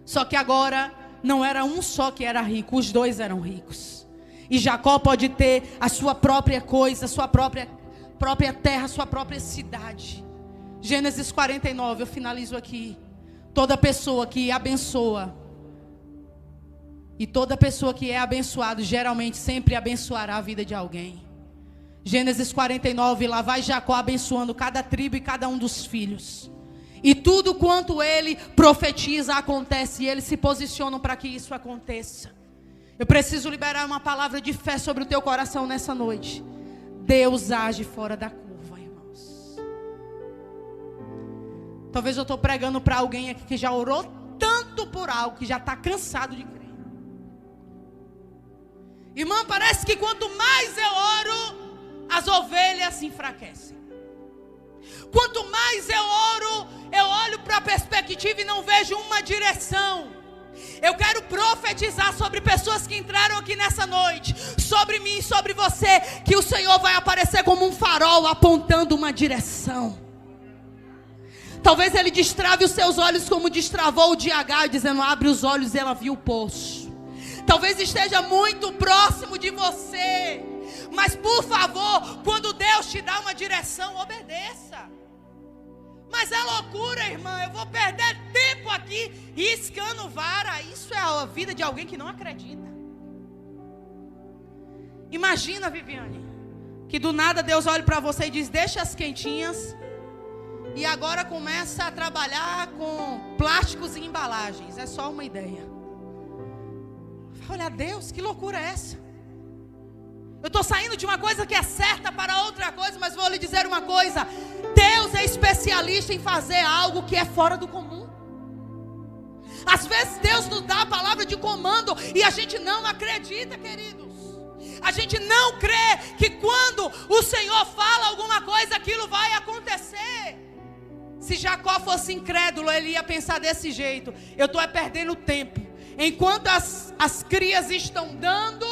Speaker 1: Só que agora não era um só que era rico, os dois eram ricos. E Jacó pode ter a sua própria coisa, a sua própria terra, a sua própria cidade. Gênesis 49, eu finalizo aqui. Toda pessoa que abençoa, e toda pessoa que é abençoada, geralmente sempre abençoará a vida de alguém. Gênesis 49, lá vai Jacó abençoando cada tribo e cada um dos filhos. E tudo quanto ele profetiza acontece, e eles se posicionam para que isso aconteça. Eu preciso liberar uma palavra de fé sobre o teu coração nessa noite. Deus age fora da curva, irmãos. Talvez eu estou pregando para alguém aqui que já orou tanto por algo, que já está cansado de crer. Irmã, parece que quanto mais eu oro, as ovelhas se enfraquecem. Quanto mais eu oro, eu olho para a perspectiva e não vejo uma direção. Eu quero profetizar sobre pessoas que entraram aqui nessa noite, sobre mim e sobre você, que o Senhor vai aparecer como um farol apontando uma direção. Talvez Ele destrave os seus olhos como destravou o de Agar, dizendo: abre os olhos, e ela viu o poço. Talvez esteja muito próximo de você, mas por favor, quando Deus te dá uma direção, obedeça. Mas é loucura, irmã, eu vou perder tempo aqui riscando vara. Isso é a vida de alguém que não acredita. Imagina, Viviane, que do nada Deus olha para você e diz: deixa as quentinhas, e agora começa a trabalhar com plásticos e embalagens. É só uma ideia. Olha, Deus, que loucura é essa? Eu estou saindo de uma coisa que é certa para outra coisa, mas vou lhe dizer uma coisa: Deus é especialista em fazer algo que é fora do comum. Às vezes Deus nos dá a palavra de comando e a gente não acredita, queridos. A gente não crê que quando o Senhor fala alguma coisa, aquilo vai acontecer. Se Jacó fosse incrédulo, ele ia pensar desse jeito: eu estou perdendo tempo. Enquanto as crias estão dando,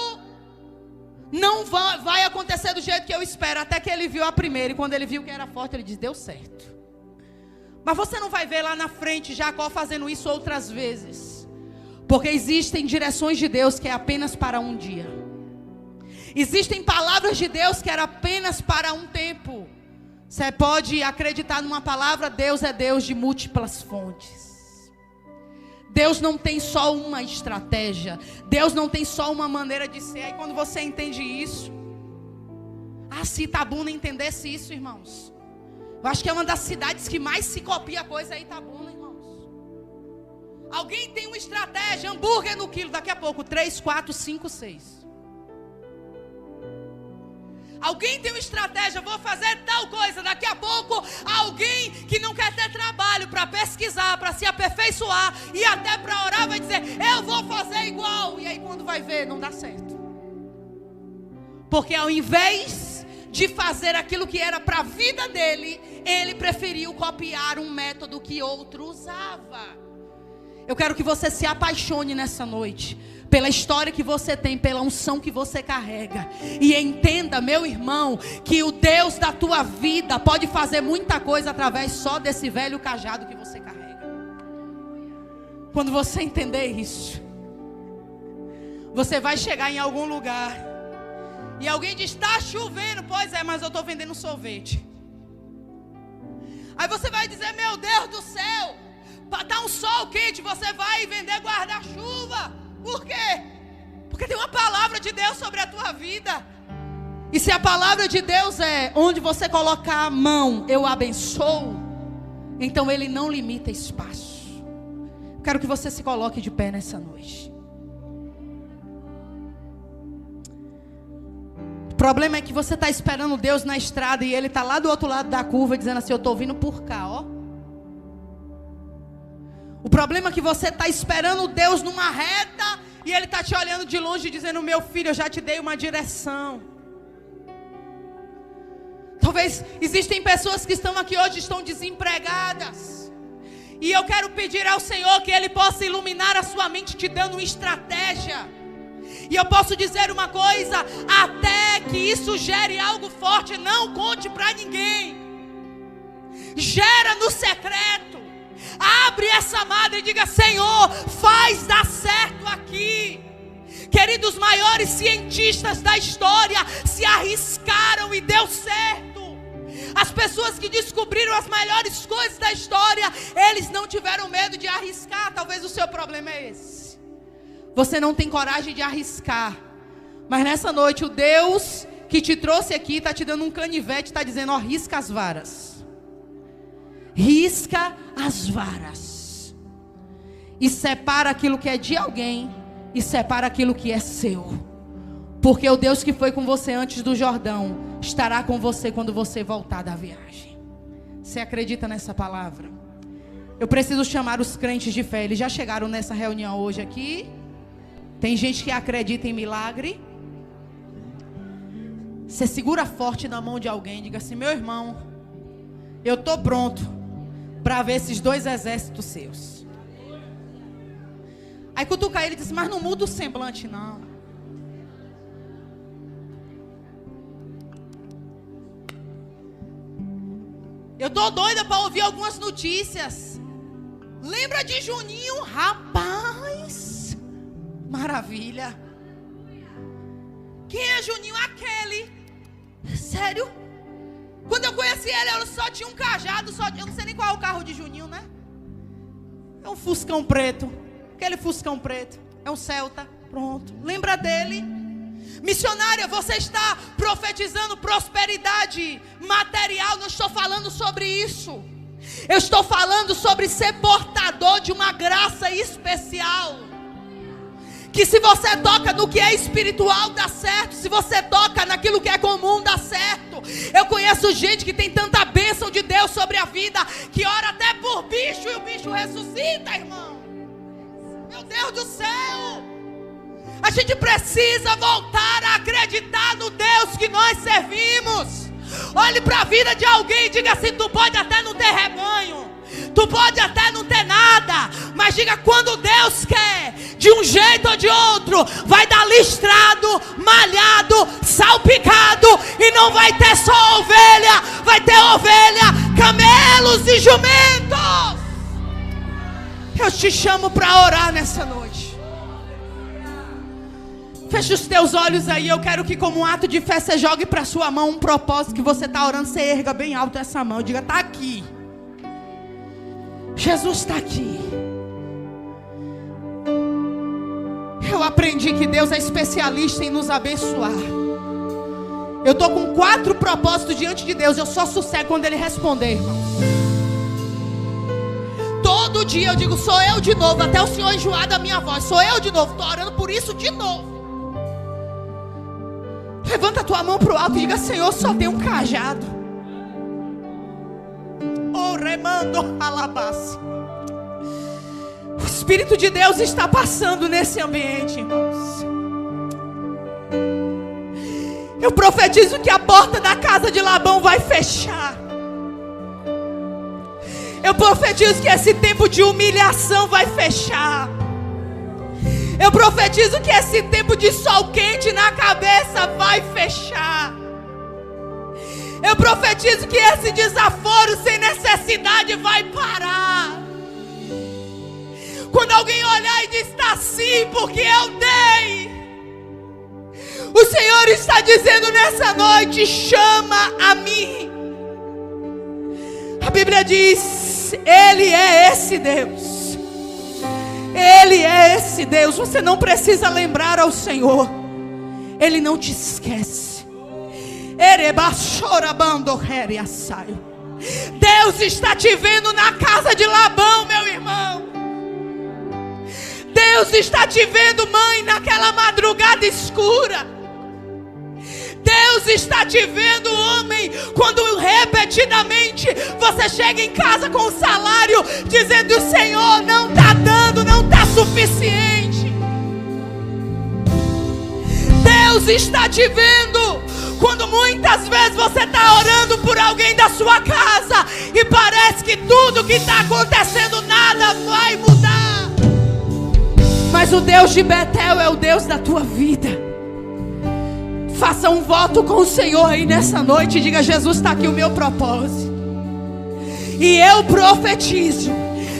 Speaker 1: não vai acontecer do jeito que eu espero. Até que ele viu a primeira, e quando ele viu que era forte, ele disse: deu certo. Mas você não vai ver lá na frente Jacó fazendo isso outras vezes, porque existem direções de Deus que é apenas para um dia. Existem palavras de Deus que era apenas para um tempo. Você pode acreditar numa palavra: Deus é Deus de múltiplas fontes. Deus não tem só uma estratégia. Deus não tem só uma maneira de ser. Aí quando você entende isso, se Itabuna entendesse isso, irmãos. Eu acho que é uma das cidades que mais se copia coisa, é Itabuna, irmãos. Alguém tem uma estratégia, hambúrguer no quilo, daqui a pouco, 3, 4, 5, 6. Alguém tem uma estratégia, vou fazer tal coisa, daqui a pouco, alguém que não quer ter trabalho para pesquisar, para se aperfeiçoar, e até para orar, vai dizer, eu vou fazer igual, e aí quando vai ver, não dá certo. Porque ao invés de fazer aquilo que era para a vida dele, ele preferiu copiar um método que outro usava. Eu quero que você se apaixone nessa noite pela história que você tem, pela unção que você carrega. E entenda, meu irmão, que o Deus da tua vida pode fazer muita coisa através só desse velho cajado que você carrega. Quando você entender isso, você vai chegar em algum lugar e alguém diz, está chovendo. Pois é, mas eu estou vendendo sorvete. Aí você vai dizer, meu Deus do céu, está um sol quente, você vai vender guarda-chuva. Por quê? Porque tem uma palavra de Deus sobre a tua vida. E se a palavra de Deus é onde você colocar a mão, eu abençoo, então ele não limita espaço. Quero que você se coloque de pé nessa noite. O problema é que você está esperando Deus na estrada e ele está lá do outro lado da curva dizendo assim, eu estou vindo por cá, ó. O problema é que você está esperando Deus numa reta e ele está te olhando de longe dizendo, meu filho, eu já te dei uma direção. Talvez existem pessoas que estão aqui hoje, estão desempregadas. E eu quero pedir ao Senhor que Ele possa iluminar a sua mente te dando uma estratégia. E eu posso dizer uma coisa, até que isso gere algo forte, não conte para ninguém. Gera no secreto. Abre essa madre e diga, Senhor, faz dar certo aqui. Queridos, maiores cientistas da história se arriscaram e deu certo. As pessoas que descobriram as melhores coisas da história, eles não tiveram medo de arriscar. Talvez o seu problema é esse. Você não tem coragem de arriscar. Mas nessa noite, o Deus que te trouxe aqui está te dando um canivete, está dizendo, ó, risca as varas. Risca as varas. E separa aquilo que é de alguém. E separa aquilo que é seu. Porque o Deus que foi com você antes do Jordão estará com você quando você voltar da viagem. Você acredita nessa palavra? Eu preciso chamar os crentes de fé. Eles já chegaram nessa reunião hoje aqui. Tem gente que acredita em milagre. Você segura forte na mão de alguém e diga assim, meu irmão, eu estou pronto para ver esses 2 exércitos seus. Aí cutuca ele e diz, mas não muda o semblante não. Eu tô doida para ouvir algumas notícias. Lembra de Juninho? Rapaz, maravilha. Quem é Juninho? Aquele. Sério? Quando eu conheci ele, eu só tinha um cajado, eu não sei nem qual é o carro de Juninho, né? É um Fuscão preto. Aquele Fuscão preto. É um Celta. Pronto. Lembra dele? Missionária, você está profetizando prosperidade material. Não estou falando sobre isso. Eu estou falando sobre ser portador de uma graça especial. Que se você toca no que é espiritual, dá certo. Se você toca naquilo que é comum, dá certo. Eu conheço gente que tem tanta bênção de Deus sobre a vida, que ora até por bicho e o bicho ressuscita, irmão. Meu Deus do céu. A gente precisa voltar a acreditar no Deus que nós servimos. Olhe para a vida de alguém e diga assim, tu pode até não ter rebanho, tu pode até não ter nada, mas diga, quando Deus quer, de um jeito ou de outro, vai dar listrado, malhado, salpicado, e não vai ter só ovelha, vai ter ovelha, camelos e jumentos. Eu te chamo para orar nessa noite. Feche os teus olhos aí. Eu quero que, como um ato de fé, você jogue para sua mão um propósito que você está orando. Você erga bem alto essa mão. Diga, está aqui. Jesus está aqui. Eu aprendi que Deus é especialista em nos abençoar. Eu estou com 4 propósitos diante de Deus. Eu só sossego quando Ele responder, irmão. Todo dia eu digo, sou eu de novo. Até o Senhor enjoar da minha voz. Sou eu de novo, estou orando por isso de novo. Levanta a tua mão para o alto e diga, Senhor, só tem um cajado. Oh, remando alabasse. O Espírito de Deus está passando nesse ambiente, irmãos. Eu profetizo que a porta da casa de Labão vai fechar. Eu profetizo que esse tempo de humilhação vai fechar. Eu profetizo que esse tempo de sol quente na cabeça vai fechar. Eu profetizo que esse desaforo sem necessidade vai parar. Quando alguém olhar e diz, está assim porque eu dei. O Senhor está dizendo nessa noite, chama a mim. A Bíblia diz, Ele é esse Deus. Ele é esse Deus. Você não precisa lembrar ao Senhor. Ele não te esquece. Deus está te vendo na casa de Labão, meu irmão. Deus está te vendo, mãe, naquela madrugada escura. Deus está te vendo, homem, quando repetidamente você chega em casa com o salário, dizendo, o Senhor não está dando, não está suficiente. Deus está te vendo, quando muitas vezes você está orando por alguém da sua casa, e parece que tudo que está acontecendo, nada vai mudar. Mas o Deus de Betel é o Deus da tua vida. Faça um voto com o Senhor aí nessa noite e diga, Jesus, está aqui o meu propósito. E eu profetizo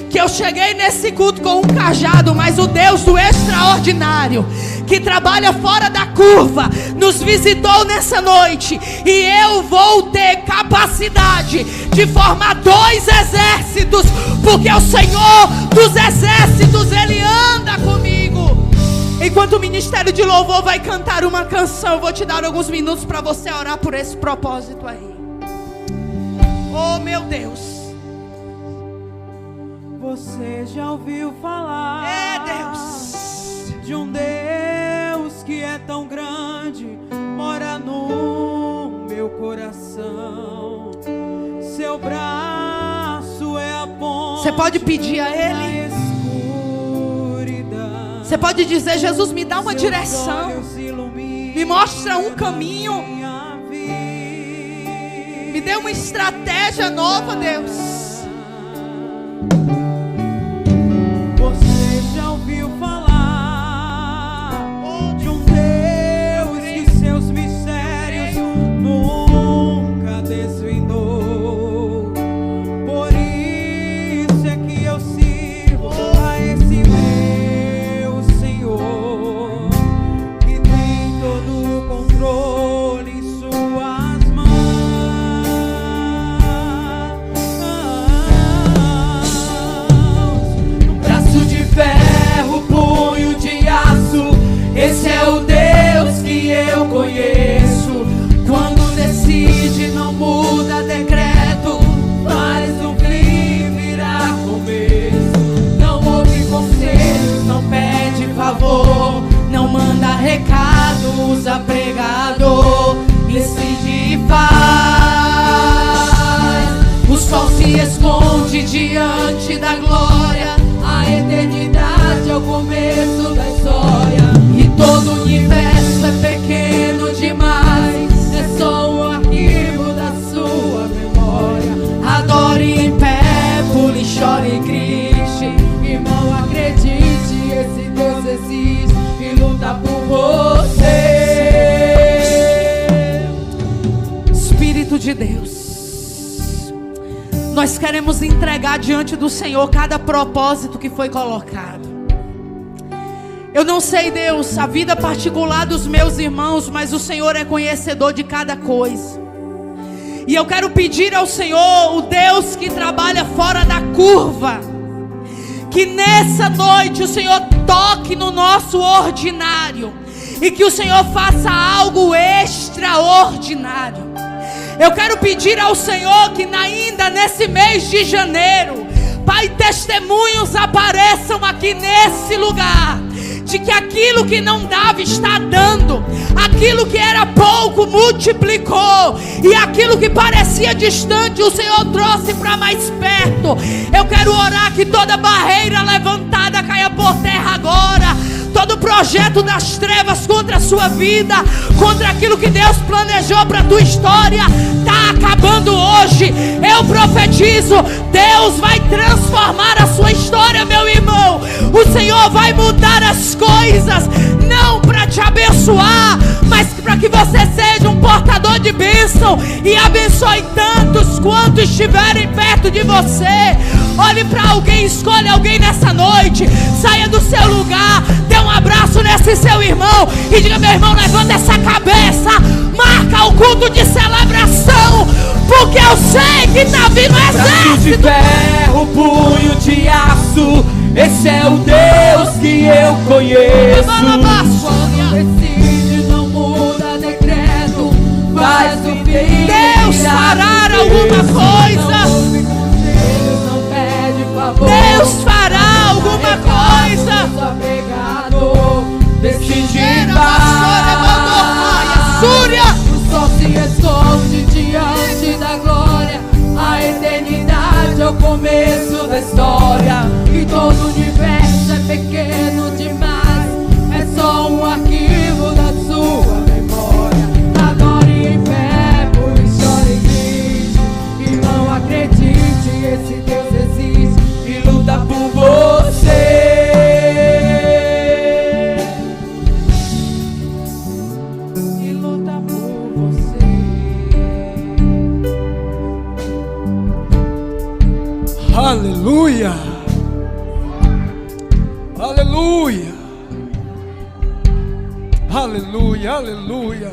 Speaker 1: que eu cheguei nesse culto com um cajado, mas o Deus do extraordinário, que trabalha fora da curva, nos visitou nessa noite. E eu vou ter capacidade de formar 2 exércitos, porque o Senhor dos exércitos, Ele anda comigo. Enquanto o ministério de louvor vai cantar uma canção, eu vou te dar alguns minutos para você orar por esse propósito aí. Oh, meu Deus.
Speaker 2: Você já ouviu falar?
Speaker 1: É, Deus.
Speaker 2: De um Deus que é tão grande, mora no meu coração. Seu braço é a ponte.
Speaker 1: Você pode pedir a Ele. Você pode dizer, Jesus, me dá uma direção. Me mostra um caminho. Me dê uma estratégia nova, Deus.
Speaker 2: Você já ouviu falar de um Deus que seus mistérios nunca desvendou? Por isso é que eu sirvo a esse meu Senhor, que tem todo o controle em suas mãos. Braço de ferro, punho de aço, esse é o Deus que eu conheço. Quando decide, não muda decreto, faz o fim virar começo. Não ouve conselhos, não pede favor, não manda recado, usa pregador, decide e faz. O sol se esconde diante da glória, a eternidade é o começo da história. E todo o universo é pequeno demais, é só um arquivo da sua memória. Adore em pé, pule, chore e grite. Irmão, acredite, esse Deus existe e luta por você.
Speaker 1: Espírito de Deus, nós queremos entregar diante do Senhor cada propósito que foi colocado. Eu não sei, Deus, a vida particular dos meus irmãos, mas o Senhor é conhecedor de cada coisa. E eu quero pedir ao Senhor, o Deus que trabalha fora da curva, que nessa noite o Senhor toque no nosso ordinário e que o Senhor faça algo extraordinário. Eu quero pedir ao Senhor que ainda nesse mês de janeiro, Pai, testemunhos apareçam aqui nesse lugar, de que aquilo que não dava está dando, aquilo que era pouco multiplicou, e aquilo que parecia distante o Senhor trouxe para mais perto. Eu quero orar que toda barreira levantada caia por terra agora. Todo projeto das trevas contra a sua vida, contra aquilo que Deus planejou para a tua história, está acabando hoje. Eu profetizo, Deus vai transformar a sua história, meu irmão. O Senhor vai mudar as coisas, não para te abençoar, mas para que você seja um portador de bênção e abençoe tantos quantos estiverem perto de você. Olhe para alguém, escolha alguém nessa noite, saia do seu lugar, dê um abraço nesse seu irmão e diga: meu irmão, levanta essa cabeça, marca o culto de celebração, porque eu sei que está vindo um exército
Speaker 2: de ferro, punho de aço, esse é o Deus que eu conheço. Quando decide, não muda decreto, faz o bem.
Speaker 1: Deus fará alguma coisa. Deus fará alguma coisa.
Speaker 2: O sol se esconde diante da glória. A eternidade é o começo da história. E todo o universo é pequeno demais, é só um arquivo da sua memória. Adore em fé, por chore e grite, e não acredite, esse Deus existe e luta por você. E luta por você.
Speaker 3: Aleluia. Aleluia. Aleluia, aleluia.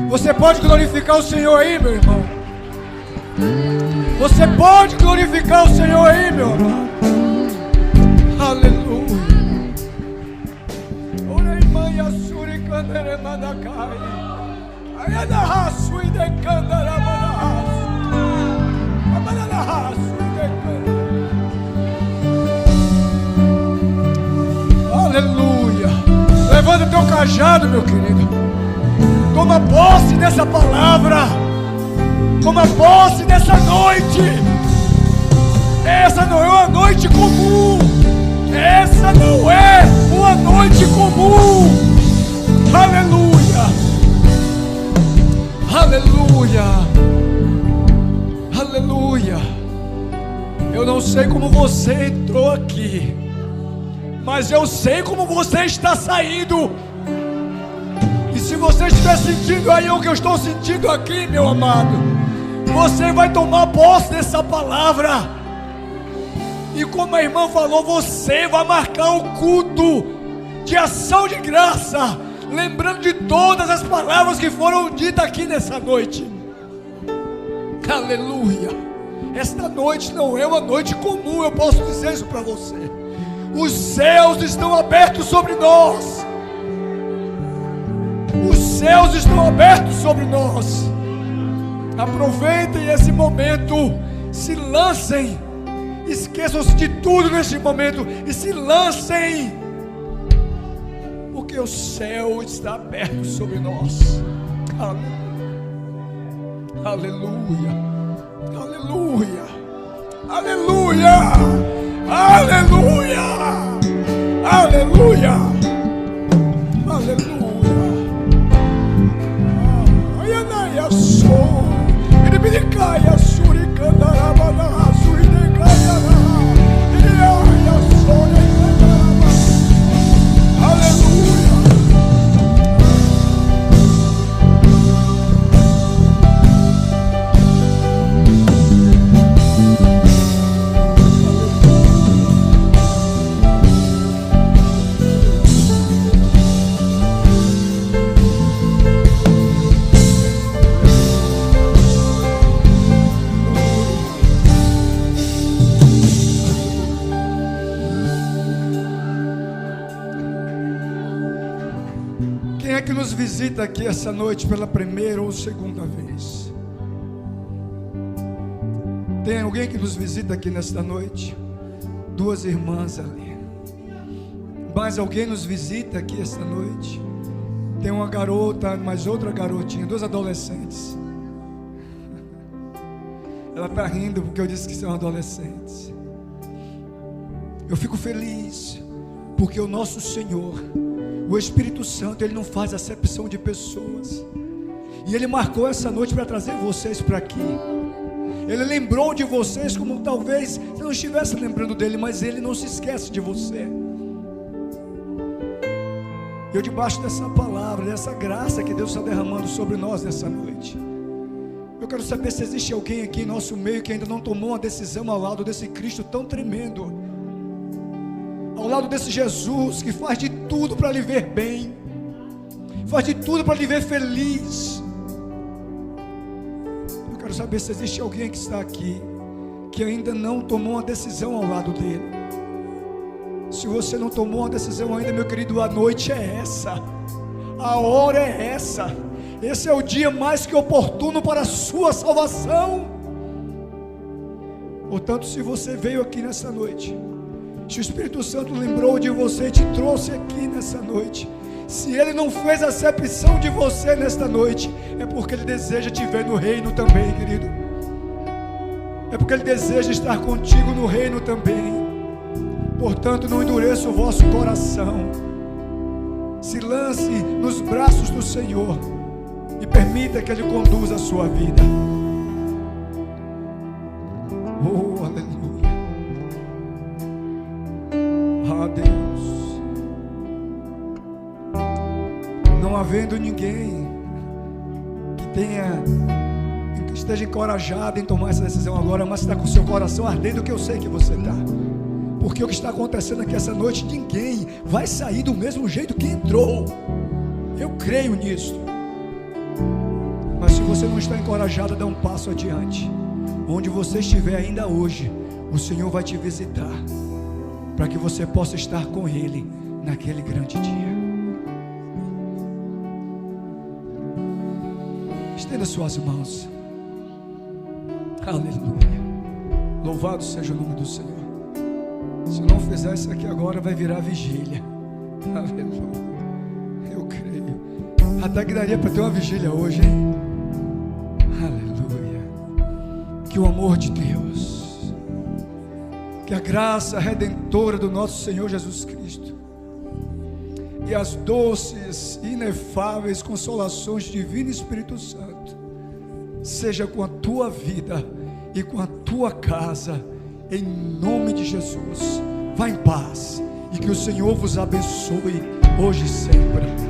Speaker 3: Você pode glorificar o Senhor aí, meu irmão? Você pode glorificar o Senhor aí, meu irmão? Aleluia. Orei mãe assuri candere manacai. Ayana hasu ide candara manahas. Amana hasu ide candara. Aleluia. Levanta teu cajado, meu querido. Toma posse dessa palavra. Toma posse dessa noite. Essa não é uma noite comum. Essa não é uma noite comum. Aleluia. Aleluia. Aleluia. Eu não sei como você entrou aqui, mas eu sei como você está saindo. E se você estiver sentindo aí o que eu estou sentindo aqui, meu amado, você vai tomar posse dessa palavra. E como a irmã falou, você vai marcar o culto de ação de graça, lembrando de todas as palavras que foram ditas aqui nessa noite. Aleluia. Esta noite não é uma noite comum, eu posso dizer isso para você. Os céus estão abertos sobre nós. Os céus estão abertos sobre nós. Aproveitem esse momento, se lancem, esqueçam-se de tudo neste momento e se lancem, porque o céu está aberto sobre nós. Aleluia, aleluia, aleluia, aleluia, aleluia, aleluia. Ayana sou. Ele suri candarabana, suri de caiana. Ele sou de candarabana. Aleluia. visita aqui essa noite pela primeira ou segunda vez? Tem alguém que nos visita aqui nesta noite? Duas irmãs ali. Mais alguém nos visita aqui esta noite? Tem uma garota, mais outra garotinha, duas adolescentes. Ela está rindo porque eu disse que são adolescentes. Eu fico feliz porque o nosso Senhor, o Espírito Santo, Ele não faz acepção de pessoas. E Ele marcou essa noite para trazer vocês para aqui. Ele lembrou de vocês como talvez você não estivesse lembrando dele, mas Ele não se esquece de você. Eu, debaixo dessa palavra, dessa graça que Deus está derramando sobre nós nessa noite, eu quero saber se existe alguém aqui em nosso meio que ainda não tomou uma decisão ao lado desse Cristo tão tremendo, ao lado desse Jesus que faz de tudo para lhe ver bem, faz de tudo para lhe ver feliz. Eu quero saber se existe alguém que está aqui que ainda não tomou uma decisão ao lado dele. Se você não tomou uma decisão ainda, meu querido, a noite é essa, a hora é essa, esse é o dia mais que oportuno para a sua salvação. Portanto, se você veio aqui nessa noite, se o Espírito Santo lembrou de você e te trouxe aqui nessa noite, se Ele não fez acepção de você nesta noite, é porque Ele deseja te ver no reino também, querido. É porque Ele deseja estar contigo no reino também. Portanto, não endureça o vosso coração. Se lance nos braços do Senhor e permita que Ele conduza a sua vida. Oh, aleluia. Ah, Deus. Não havendo ninguém que esteja encorajado em tomar essa decisão agora, mas está com o seu coração ardendo, que eu sei que você está. Porque o que está acontecendo aqui essa noite, ninguém vai sair do mesmo jeito que entrou. Eu creio nisso. Mas se você não está encorajado a dar um passo adiante, onde você estiver ainda hoje, o Senhor vai te visitar, para que você possa estar com Ele naquele grande dia. Estenda suas mãos. Aleluia. Louvado seja o nome do Senhor. Se não fizer isso aqui agora, vai virar vigília. Aleluia. Eu creio. Até que daria para ter uma vigília hoje, hein? Aleluia. Que o amor de Deus, que a graça redentora do nosso Senhor Jesus Cristo e as doces, inefáveis consolações do Divino Espírito Santo seja com a tua vida e com a tua casa, em nome de Jesus. Vá em paz e que o Senhor vos abençoe hoje e sempre.